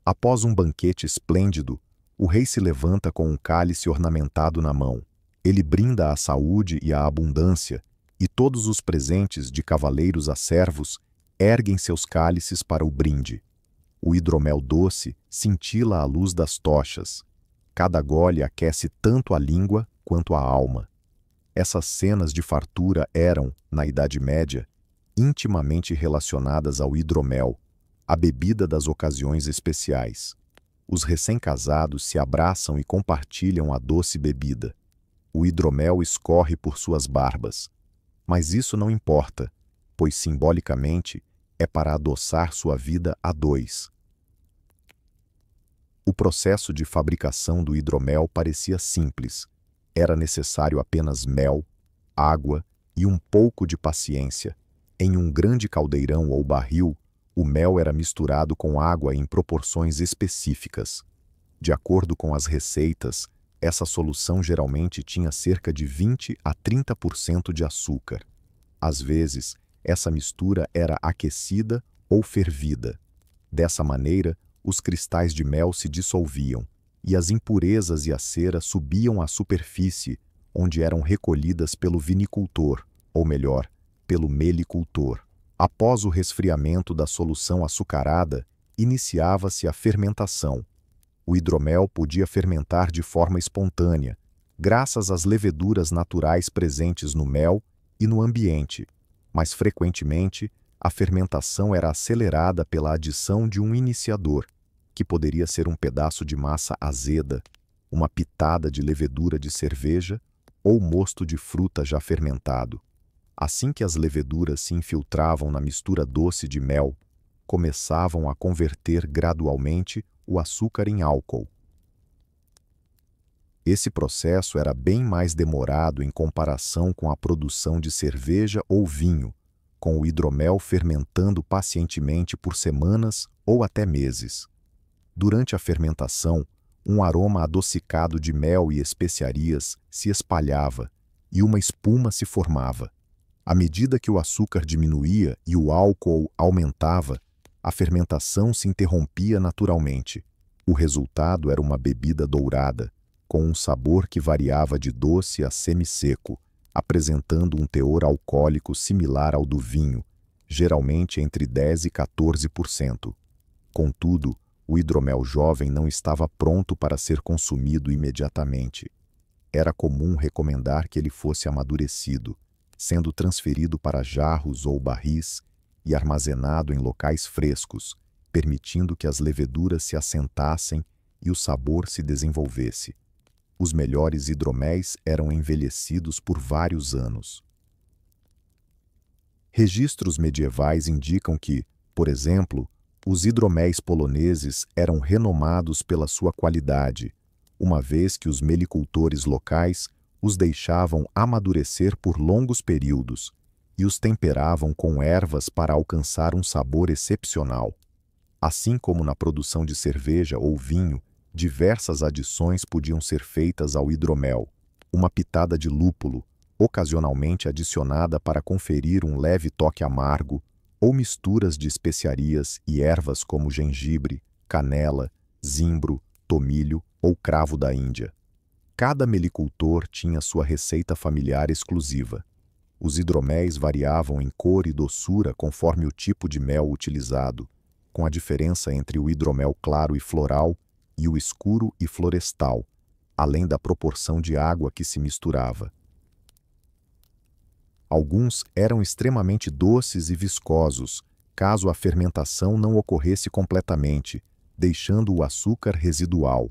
Após um banquete esplêndido, o rei se levanta com um cálice ornamentado na mão. Ele brinda a saúde e a abundância, e todos os presentes, de cavaleiros a servos, erguem seus cálices para o brinde. O hidromel doce cintila à luz das tochas. Cada gole aquece tanto a língua quanto a alma. Essas cenas de fartura eram, na Idade Média, intimamente relacionadas ao hidromel, a bebida das ocasiões especiais. Os recém-casados se abraçam e compartilham a doce bebida. O hidromel escorre por suas barbas. Mas isso não importa, pois simbolicamente é para adoçar sua vida a dois. O processo de fabricação do hidromel parecia simples. Era necessário apenas mel, água e um pouco de paciência. Em um grande caldeirão ou barril, o mel era misturado com água em proporções específicas. De acordo com as receitas, essa solução geralmente tinha cerca de 20 a 30% de açúcar. Às vezes, essa mistura era aquecida ou fervida. Dessa maneira, os cristais de mel se dissolviam, e as impurezas e a cera subiam à superfície, onde eram recolhidas pelo vinicultor, ou melhor, pelo melicultor. Após o resfriamento da solução açucarada, iniciava-se a fermentação. O hidromel podia fermentar de forma espontânea, graças às leveduras naturais presentes no mel e no ambiente, mas frequentemente a fermentação era acelerada pela adição de um iniciador, que poderia ser um pedaço de massa azeda, uma pitada de levedura de cerveja ou mosto de fruta já fermentado. Assim que as leveduras se infiltravam na mistura doce de mel, começavam a converter gradualmente o açúcar em álcool. Esse processo era bem mais demorado em comparação com a produção de cerveja ou vinho, com o hidromel fermentando pacientemente por semanas ou até meses. Durante a fermentação, um aroma adocicado de mel e especiarias se espalhava e uma espuma se formava. À medida que o açúcar diminuía e o álcool aumentava, a fermentação se interrompia naturalmente. O resultado era uma bebida dourada, com um sabor que variava de doce a semi-seco, apresentando um teor alcoólico similar ao do vinho, geralmente entre 10% e 14%. Contudo, o hidromel jovem não estava pronto para ser consumido imediatamente. Era comum recomendar que ele fosse amadurecido, sendo transferido para jarros ou barris e armazenado em locais frescos, permitindo que as leveduras se assentassem e o sabor se desenvolvesse. Os melhores hidroméis eram envelhecidos por vários anos. Registros medievais indicam que, por exemplo, os hidroméis poloneses eram renomados pela sua qualidade, uma vez que os melicultores locais os deixavam amadurecer por longos períodos e os temperavam com ervas para alcançar um sabor excepcional. Assim como na produção de cerveja ou vinho, diversas adições podiam ser feitas ao hidromel. Uma pitada de lúpulo, ocasionalmente adicionada para conferir um leve toque amargo, ou misturas de especiarias e ervas como gengibre, canela, zimbro, tomilho ou cravo da Índia. Cada melicultor tinha sua receita familiar exclusiva. Os hidroméis variavam em cor e doçura conforme o tipo de mel utilizado, com a diferença entre o hidromel claro e floral e o escuro e florestal, além da proporção de água que se misturava. Alguns eram extremamente doces e viscosos, caso a fermentação não ocorresse completamente, deixando o açúcar residual.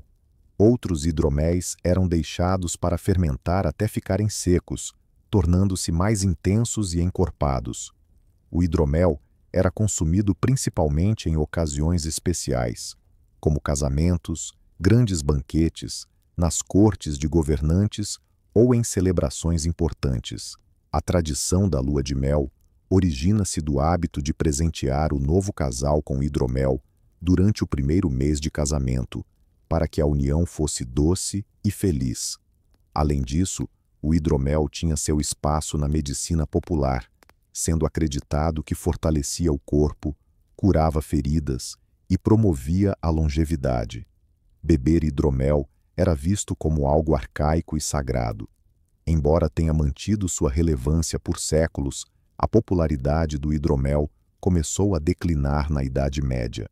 Outros hidroméis eram deixados para fermentar até ficarem secos, tornando-se mais intensos e encorpados. O hidromel era consumido principalmente em ocasiões especiais, como casamentos, grandes banquetes, nas cortes de governantes ou em celebrações importantes. A tradição da lua de mel origina-se do hábito de presentear o novo casal com hidromel durante o primeiro mês de casamento, para que a união fosse doce e feliz. Além disso, o hidromel tinha seu espaço na medicina popular, sendo acreditado que fortalecia o corpo, curava feridas e promovia a longevidade. Beber hidromel era visto como algo arcaico e sagrado. Embora tenha mantido sua relevância por séculos, a popularidade do hidromel começou a declinar na Idade Média.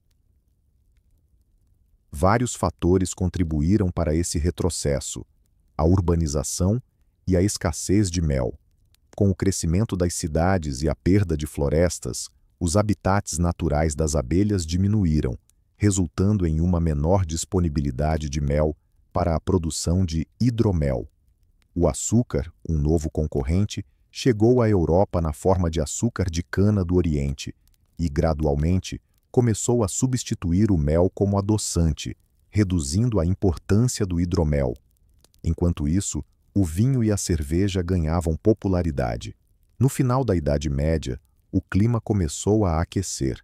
Vários fatores contribuíram para esse retrocesso: a urbanização e a escassez de mel. Com o crescimento das cidades e a perda de florestas, os habitats naturais das abelhas diminuíram, resultando em uma menor disponibilidade de mel para a produção de hidromel. O açúcar, um novo concorrente, chegou à Europa na forma de açúcar de cana do Oriente e, gradualmente, começou a substituir o mel como adoçante, reduzindo a importância do hidromel. Enquanto isso, o vinho e a cerveja ganhavam popularidade. No final da Idade Média, o clima começou a aquecer,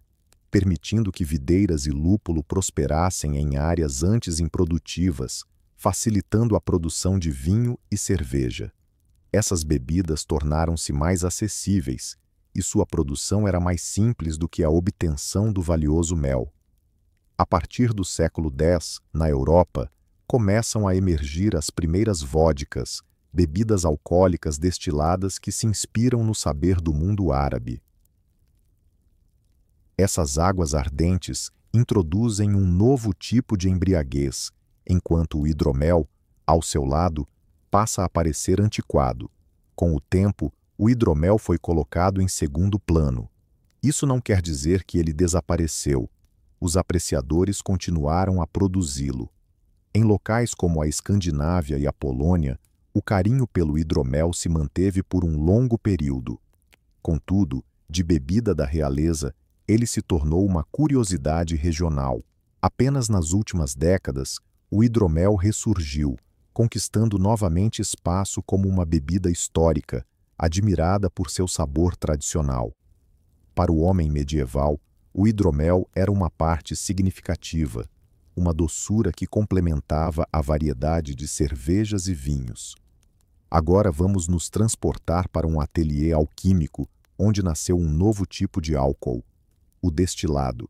permitindo que videiras e lúpulo prosperassem em áreas antes improdutivas, facilitando a produção de vinho e cerveja. Essas bebidas tornaram-se mais acessíveis e sua produção era mais simples do que a obtenção do valioso mel. A partir do século X, na Europa, começam a emergir as primeiras vodkas, bebidas alcoólicas destiladas que se inspiram no saber do mundo árabe. Essas águas ardentes introduzem um novo tipo de embriaguez, enquanto o hidromel, ao seu lado, passa a parecer antiquado. Com o tempo, o hidromel foi colocado em segundo plano, Isso não quer dizer que ele desapareceu. Os apreciadores continuaram a produzi-lo. Em locais como a Escandinávia e a Polônia, o carinho pelo hidromel se manteve por um longo período. Contudo, de bebida da realeza, ele se tornou uma curiosidade regional. Apenas nas últimas décadas, o hidromel ressurgiu, conquistando novamente espaço como uma bebida histórica, admirada por seu sabor tradicional. Para o homem medieval, o hidromel era uma parte significativa, uma doçura que complementava a variedade de cervejas e vinhos. Agora vamos nos transportar para um ateliê alquímico, onde nasceu um novo tipo de álcool, o destilado.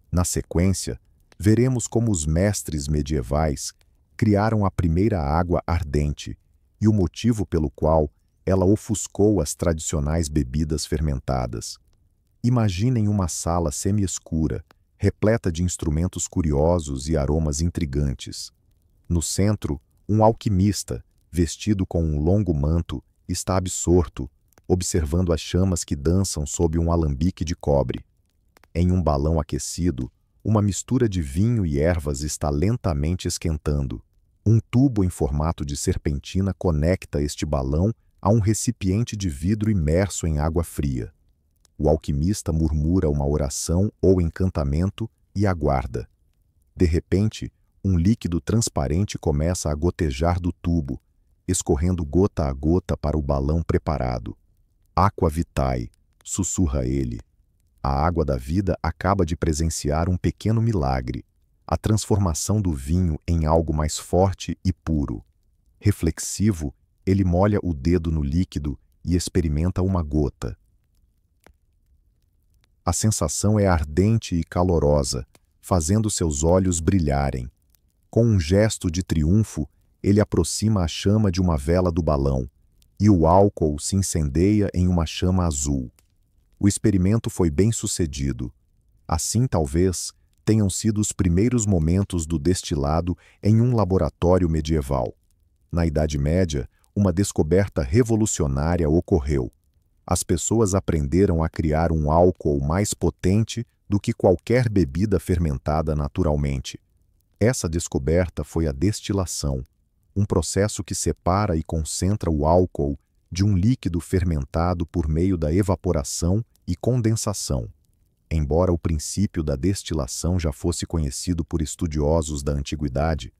Na sequência, veremos como os mestres medievais criaram a primeira água ardente e o motivo pelo qual ela ofuscou as tradicionais bebidas fermentadas. Imaginem uma sala semi-escura, repleta de instrumentos curiosos e aromas intrigantes. No centro, um alquimista, vestido com um longo manto, está absorto, observando as chamas que dançam sob um alambique de cobre. Em um balão aquecido, uma mistura de vinho e ervas está lentamente esquentando. Um tubo em formato de serpentina conecta este balão a um recipiente de vidro imerso em água fria. O alquimista murmura uma oração ou encantamento e aguarda. De repente, um líquido transparente começa a gotejar do tubo, escorrendo gota a gota para o balão preparado. Aqua vitae, sussurra ele. A água da vida acaba de presenciar um pequeno milagre, a transformação do vinho em algo mais forte e puro. Reflexivo, ele molha o dedo no líquido e experimenta uma gota. A sensação é ardente e calorosa, fazendo seus olhos brilharem. Com um gesto de triunfo, ele aproxima a chama de uma vela do balão, e o álcool se incendeia em uma chama azul. O experimento foi bem sucedido. Assim, talvez, tenham sido os primeiros momentos do destilado em um laboratório medieval. Na Idade Média, uma descoberta revolucionária ocorreu. As pessoas aprenderam a criar um álcool mais potente do que qualquer bebida fermentada naturalmente. Essa descoberta foi a destilação, um processo que separa e concentra o álcool de um líquido fermentado por meio da evaporação e condensação. Embora o princípio da destilação já fosse conhecido por estudiosos da antiguidade,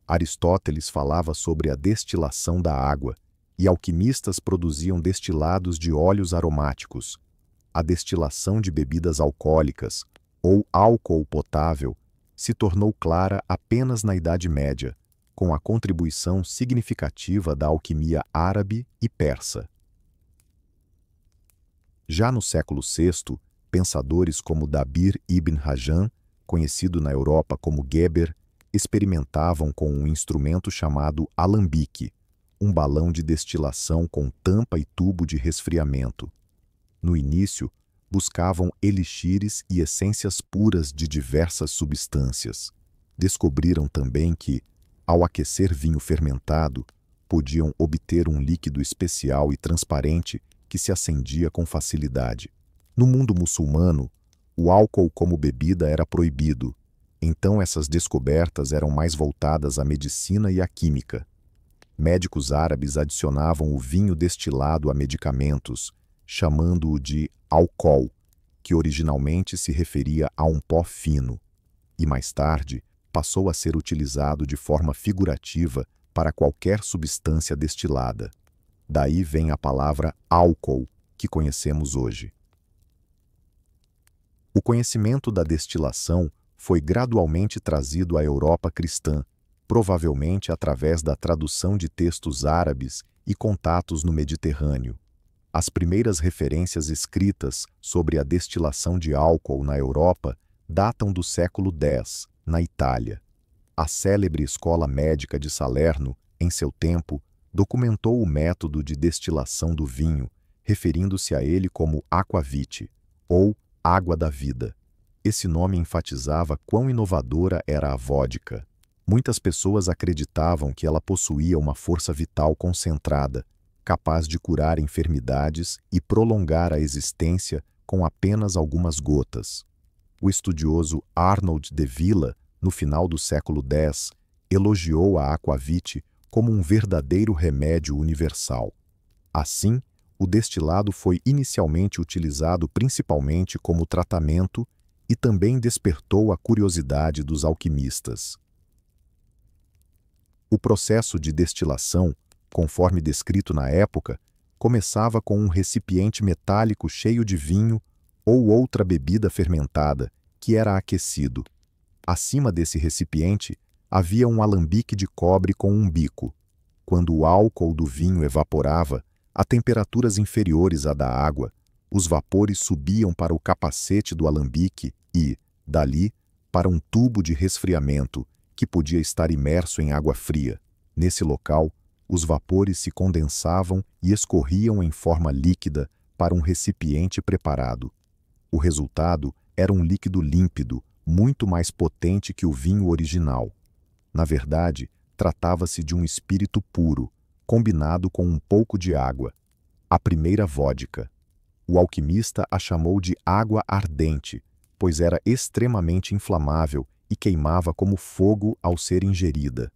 Aristóteles falava sobre a destilação da água, e alquimistas produziam destilados de óleos aromáticos. A destilação de bebidas alcoólicas, ou álcool potável, se tornou clara apenas na Idade Média, com a contribuição significativa da alquimia árabe e persa. Já no século VI, pensadores como Dabir ibn Hajan, conhecido na Europa como Geber, experimentavam com um instrumento chamado alambique, um balão de destilação com tampa e tubo de resfriamento. No início, buscavam elixires e essências puras de diversas substâncias. Descobriram também que, ao aquecer vinho fermentado, podiam obter um líquido especial e transparente que se acendia com facilidade. No mundo muçulmano, o álcool como bebida era proibido, então essas descobertas eram mais voltadas à medicina e à química. Médicos árabes adicionavam o vinho destilado a medicamentos, chamando-o de alcool, que originalmente se referia a um pó fino, e mais tarde passou a ser utilizado de forma figurativa para qualquer substância destilada. Daí vem a palavra álcool, que conhecemos hoje. O conhecimento da destilação foi gradualmente trazido à Europa cristã, provavelmente através da tradução de textos árabes e contatos no Mediterrâneo. As primeiras referências escritas sobre a destilação de álcool na Europa datam do século X, na Itália. A célebre escola médica de Salerno, em seu tempo, documentou o método de destilação do vinho, referindo-se a ele como aquavite, ou água da vida. Esse nome enfatizava quão inovadora era a vodka. Muitas pessoas acreditavam que ela possuía uma força vital concentrada, capaz de curar enfermidades e prolongar a existência com apenas algumas gotas. O estudioso Arnold de Villa, no final do século X, elogiou a aquavite como um verdadeiro remédio universal. Assim, o destilado foi inicialmente utilizado principalmente como tratamento e também despertou a curiosidade dos alquimistas. O processo de destilação, conforme descrito na época, começava com um recipiente metálico cheio de vinho ou outra bebida fermentada, que era aquecido. Acima desse recipiente havia um alambique de cobre com um bico. Quando o álcool do vinho evaporava, a temperaturas inferiores à da água, os vapores subiam para o capacete do alambique e, dali, para um tubo de resfriamento, que podia estar imerso em água fria. Nesse local, os vapores se condensavam e escorriam em forma líquida para um recipiente preparado. O resultado era um líquido límpido, muito mais potente que o vinho original. Na verdade, tratava-se de um espírito puro, combinado com um pouco de água. A primeira vodka. O alquimista a chamou de água ardente, pois era extremamente inflamável e queimava como fogo ao ser ingerida.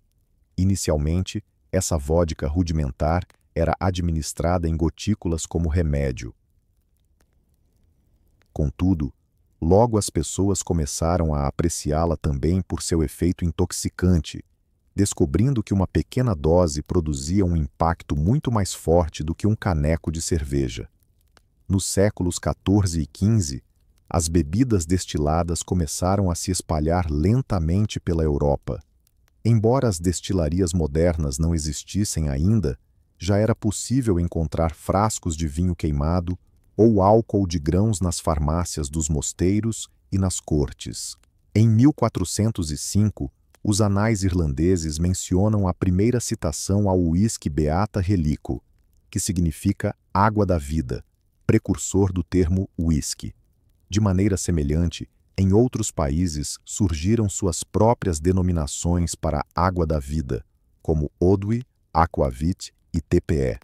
Inicialmente, essa vodka rudimentar era administrada em gotículas como remédio. Contudo, logo as pessoas começaram a apreciá-la também por seu efeito intoxicante, descobrindo que uma pequena dose produzia um impacto muito mais forte do que um caneco de cerveja. Nos séculos XIV e XV, as bebidas destiladas começaram a se espalhar lentamente pela Europa. Embora as destilarias modernas não existissem ainda, já era possível encontrar frascos de vinho queimado ou álcool de grãos nas farmácias dos mosteiros e nas cortes. Em 1405, os anais irlandeses mencionam a primeira citação ao uísque Beata Helico, que significa água da vida, precursor do termo whisky. De maneira semelhante, em outros países surgiram suas próprias denominações para água da vida, como Odwi, Aquavit e TPE.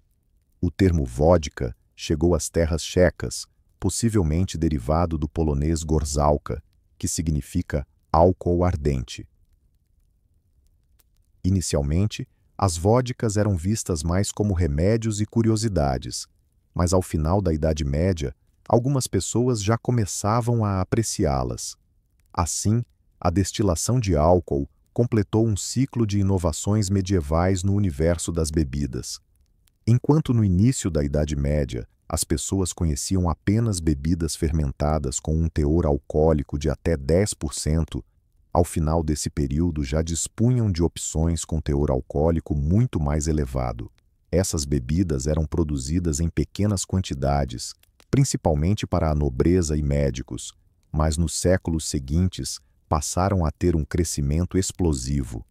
O termo vodka chegou às terras checas, possivelmente derivado do polonês gorzałka, que significa álcool ardente. Inicialmente, as vodkas eram vistas mais como remédios e curiosidades, mas ao final da Idade Média, algumas pessoas já começavam a apreciá-las. Assim, a destilação de álcool completou um ciclo de inovações medievais no universo das bebidas. Enquanto no início da Idade Média, as pessoas conheciam apenas bebidas fermentadas com um teor alcoólico de até 10%, ao final desse período já dispunham de opções com teor alcoólico muito mais elevado. Essas bebidas eram produzidas em pequenas quantidades, principalmente para a nobreza e médicos, mas nos séculos seguintes passaram a ter um crescimento explosivo.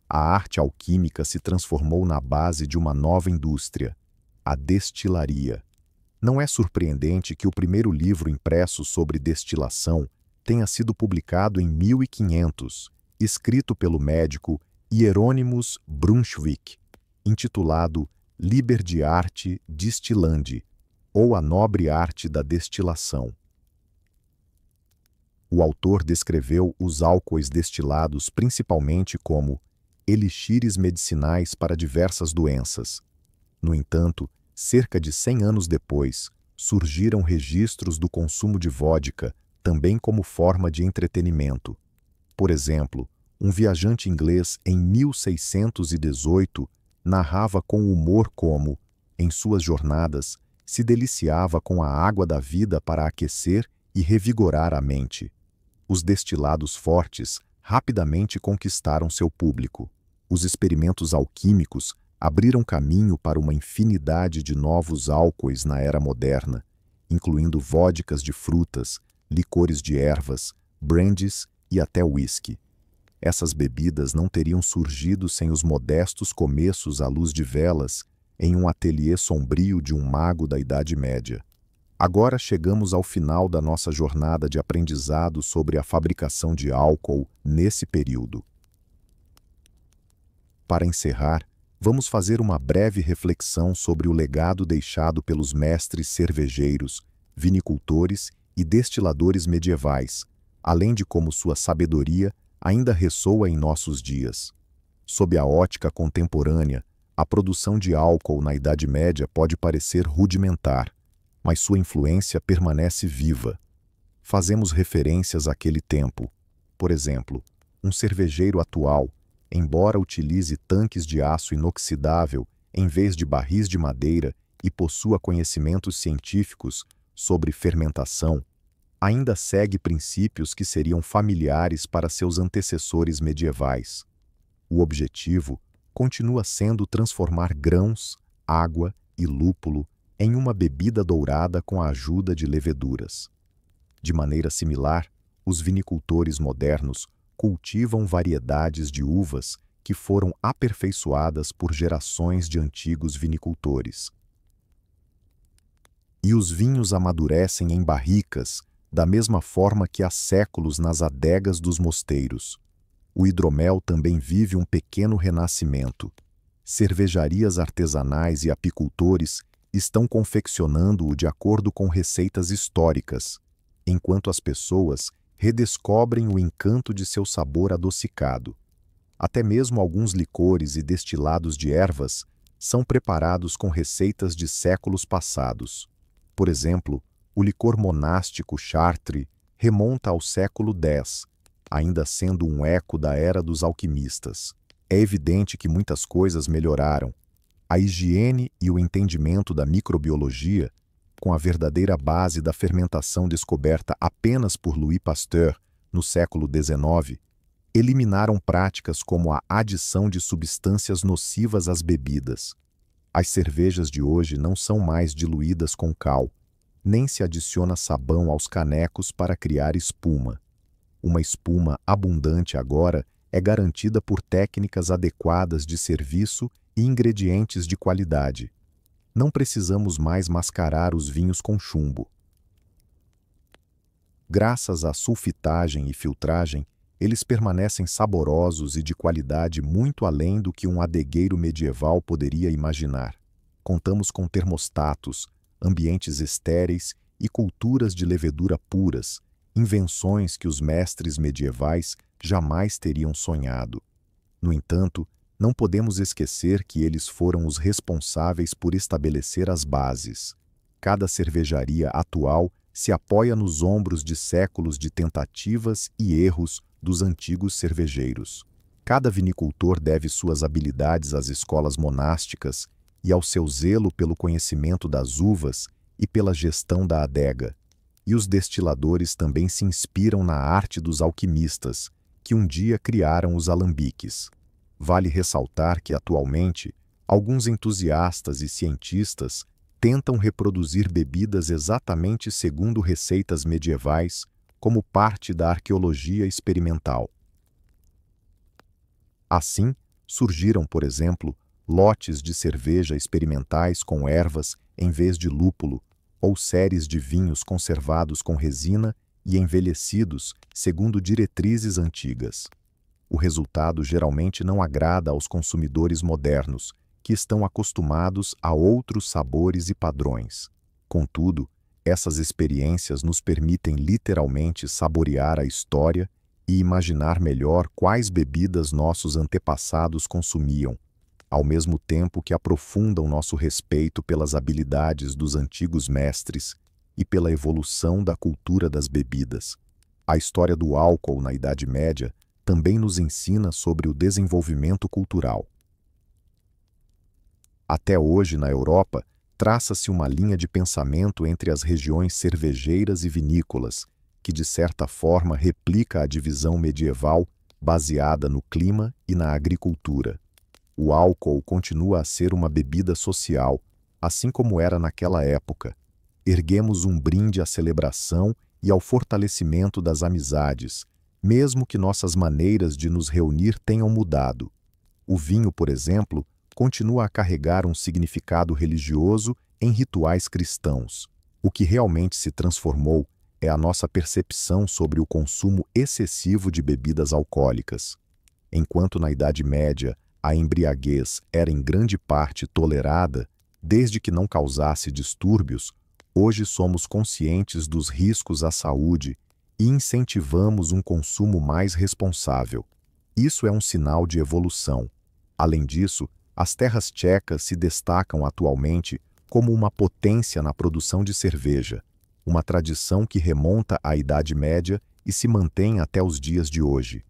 A arte alquímica se transformou na base de uma nova indústria, a destilaria. Não é surpreendente que o primeiro livro impresso sobre destilação tenha sido publicado em 1500, escrito pelo médico Hieronymus Brunswick, intitulado Liber de Arte Distillandi, ou A Nobre Arte da Destilação. O autor descreveu os álcoois destilados principalmente como elixires medicinais para diversas doenças. No entanto, cerca de 100 anos depois, surgiram registros do consumo de vodka também como forma de entretenimento. Por exemplo, um viajante inglês em 1618 narrava com humor como, em suas jornadas, se deliciava com a água da vida para aquecer e revigorar a mente. Os destilados fortes rapidamente conquistaram seu público. Os experimentos alquímicos abriram caminho para uma infinidade de novos álcoois na era moderna, incluindo vodkas de frutas, licores de ervas, brandies e até whisky. Essas bebidas não teriam surgido sem os modestos começos à luz de velas em um ateliê sombrio de um mago da Idade Média. Agora chegamos ao final da nossa jornada de aprendizado sobre a fabricação de álcool nesse período. Para encerrar, vamos fazer uma breve reflexão sobre o legado deixado pelos mestres cervejeiros, vinicultores e destiladores medievais, além de como sua sabedoria ainda ressoa em nossos dias. Sob a ótica contemporânea, a produção de álcool na Idade Média pode parecer rudimentar, mas sua influência permanece viva. Fazemos referências àquele tempo. Por exemplo, um cervejeiro atual, embora utilize tanques de aço inoxidável em vez de barris de madeira e possua conhecimentos científicos sobre fermentação, ainda segue princípios que seriam familiares para seus antecessores medievais. O objetivo continua sendo transformar grãos, água e lúpulo em uma bebida dourada com a ajuda de leveduras. De maneira similar, os vinicultores modernos cultivam variedades de uvas que foram aperfeiçoadas por gerações de antigos vinicultores. E os vinhos amadurecem em barricas, da mesma forma que há séculos nas adegas dos mosteiros. O hidromel também vive um pequeno renascimento. Cervejarias artesanais e apicultores estão confeccionando-o de acordo com receitas históricas, enquanto as pessoas redescobrem o encanto de seu sabor adocicado. Até mesmo alguns licores e destilados de ervas são preparados com receitas de séculos passados. Por exemplo, o licor monástico Chartres remonta ao século X, ainda sendo um eco da era dos alquimistas. É evidente que muitas coisas melhoraram. A higiene e o entendimento da microbiologia, com a verdadeira base da fermentação descoberta apenas por Louis Pasteur no século XIX, eliminaram práticas como a adição de substâncias nocivas às bebidas. As cervejas de hoje não são mais diluídas com cal, nem se adiciona sabão aos canecos para criar espuma. Uma espuma abundante agora é garantida por técnicas adequadas de serviço e ingredientes de qualidade. Não precisamos mais mascarar os vinhos com chumbo. Graças à sulfitagem e filtragem, eles permanecem saborosos e de qualidade muito além do que um adegueiro medieval poderia imaginar. Contamos com termostatos, ambientes estéreis e culturas de levedura puras, invenções que os mestres medievais jamais teriam sonhado. No entanto, não podemos esquecer que eles foram os responsáveis por estabelecer as bases. Cada cervejaria atual se apoia nos ombros de séculos de tentativas e erros dos antigos cervejeiros. Cada vinicultor deve suas habilidades às escolas monásticas e ao seu zelo pelo conhecimento das uvas e pela gestão da adega. E os destiladores também se inspiram na arte dos alquimistas, que um dia criaram os alambiques. Vale ressaltar que, atualmente, alguns entusiastas e cientistas tentam reproduzir bebidas exatamente segundo receitas medievais, como parte da arqueologia experimental. Assim, surgiram, por exemplo, lotes de cerveja experimentais com ervas em vez de lúpulo, ou séries de vinhos conservados com resina e envelhecidos segundo diretrizes antigas. O resultado geralmente não agrada aos consumidores modernos, que estão acostumados a outros sabores e padrões. Contudo, essas experiências nos permitem literalmente saborear a história e imaginar melhor quais bebidas nossos antepassados consumiam, ao mesmo tempo que aprofundam nosso respeito pelas habilidades dos antigos mestres e pela evolução da cultura das bebidas. A história do álcool na Idade Média também nos ensina sobre o desenvolvimento cultural. Até hoje, na Europa, traça-se uma linha de pensamento entre as regiões cervejeiras e vinícolas, que de certa forma replica a divisão medieval baseada no clima e na agricultura. O álcool continua a ser uma bebida social, assim como era naquela época. Erguemos um brinde à celebração e ao fortalecimento das amizades, mesmo que nossas maneiras de nos reunir tenham mudado. O vinho, por exemplo, continua a carregar um significado religioso em rituais cristãos. O que realmente se transformou é a nossa percepção sobre o consumo excessivo de bebidas alcoólicas. Enquanto na Idade Média a embriaguez era em grande parte tolerada, desde que não causasse distúrbios, hoje somos conscientes dos riscos à saúde e incentivamos um consumo mais responsável. Isso é um sinal de evolução. Além disso, as terras tchecas se destacam atualmente como uma potência na produção de cerveja, uma tradição que remonta à Idade Média e se mantém até os dias de hoje.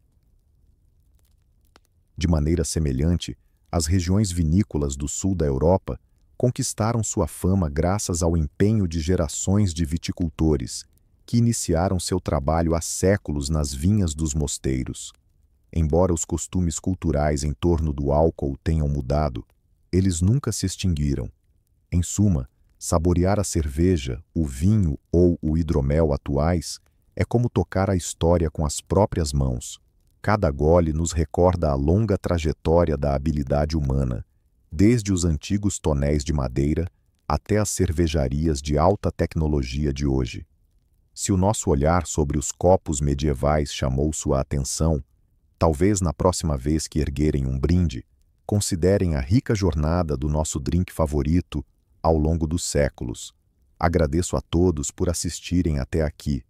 De maneira semelhante, as regiões vinícolas do sul da Europa conquistaram sua fama graças ao empenho de gerações de viticultores, que iniciaram seu trabalho há séculos nas vinhas dos mosteiros. Embora os costumes culturais em torno do álcool tenham mudado, eles nunca se extinguiram. Em suma, saborear a cerveja, o vinho ou o hidromel atuais é como tocar a história com as próprias mãos. Cada gole nos recorda a longa trajetória da habilidade humana, desde os antigos tonéis de madeira até as cervejarias de alta tecnologia de hoje. Se o nosso olhar sobre os copos medievais chamou sua atenção, talvez na próxima vez que erguerem um brinde, considerem a rica jornada do nosso drink favorito ao longo dos séculos. Agradeço a todos por assistirem até aqui.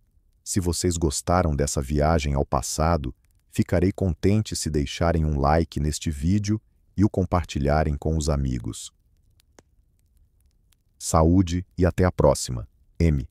Se vocês gostaram dessa viagem ao passado, ficarei contente se deixarem um like neste vídeo e o compartilharem com os amigos. Saúde e até a próxima. M.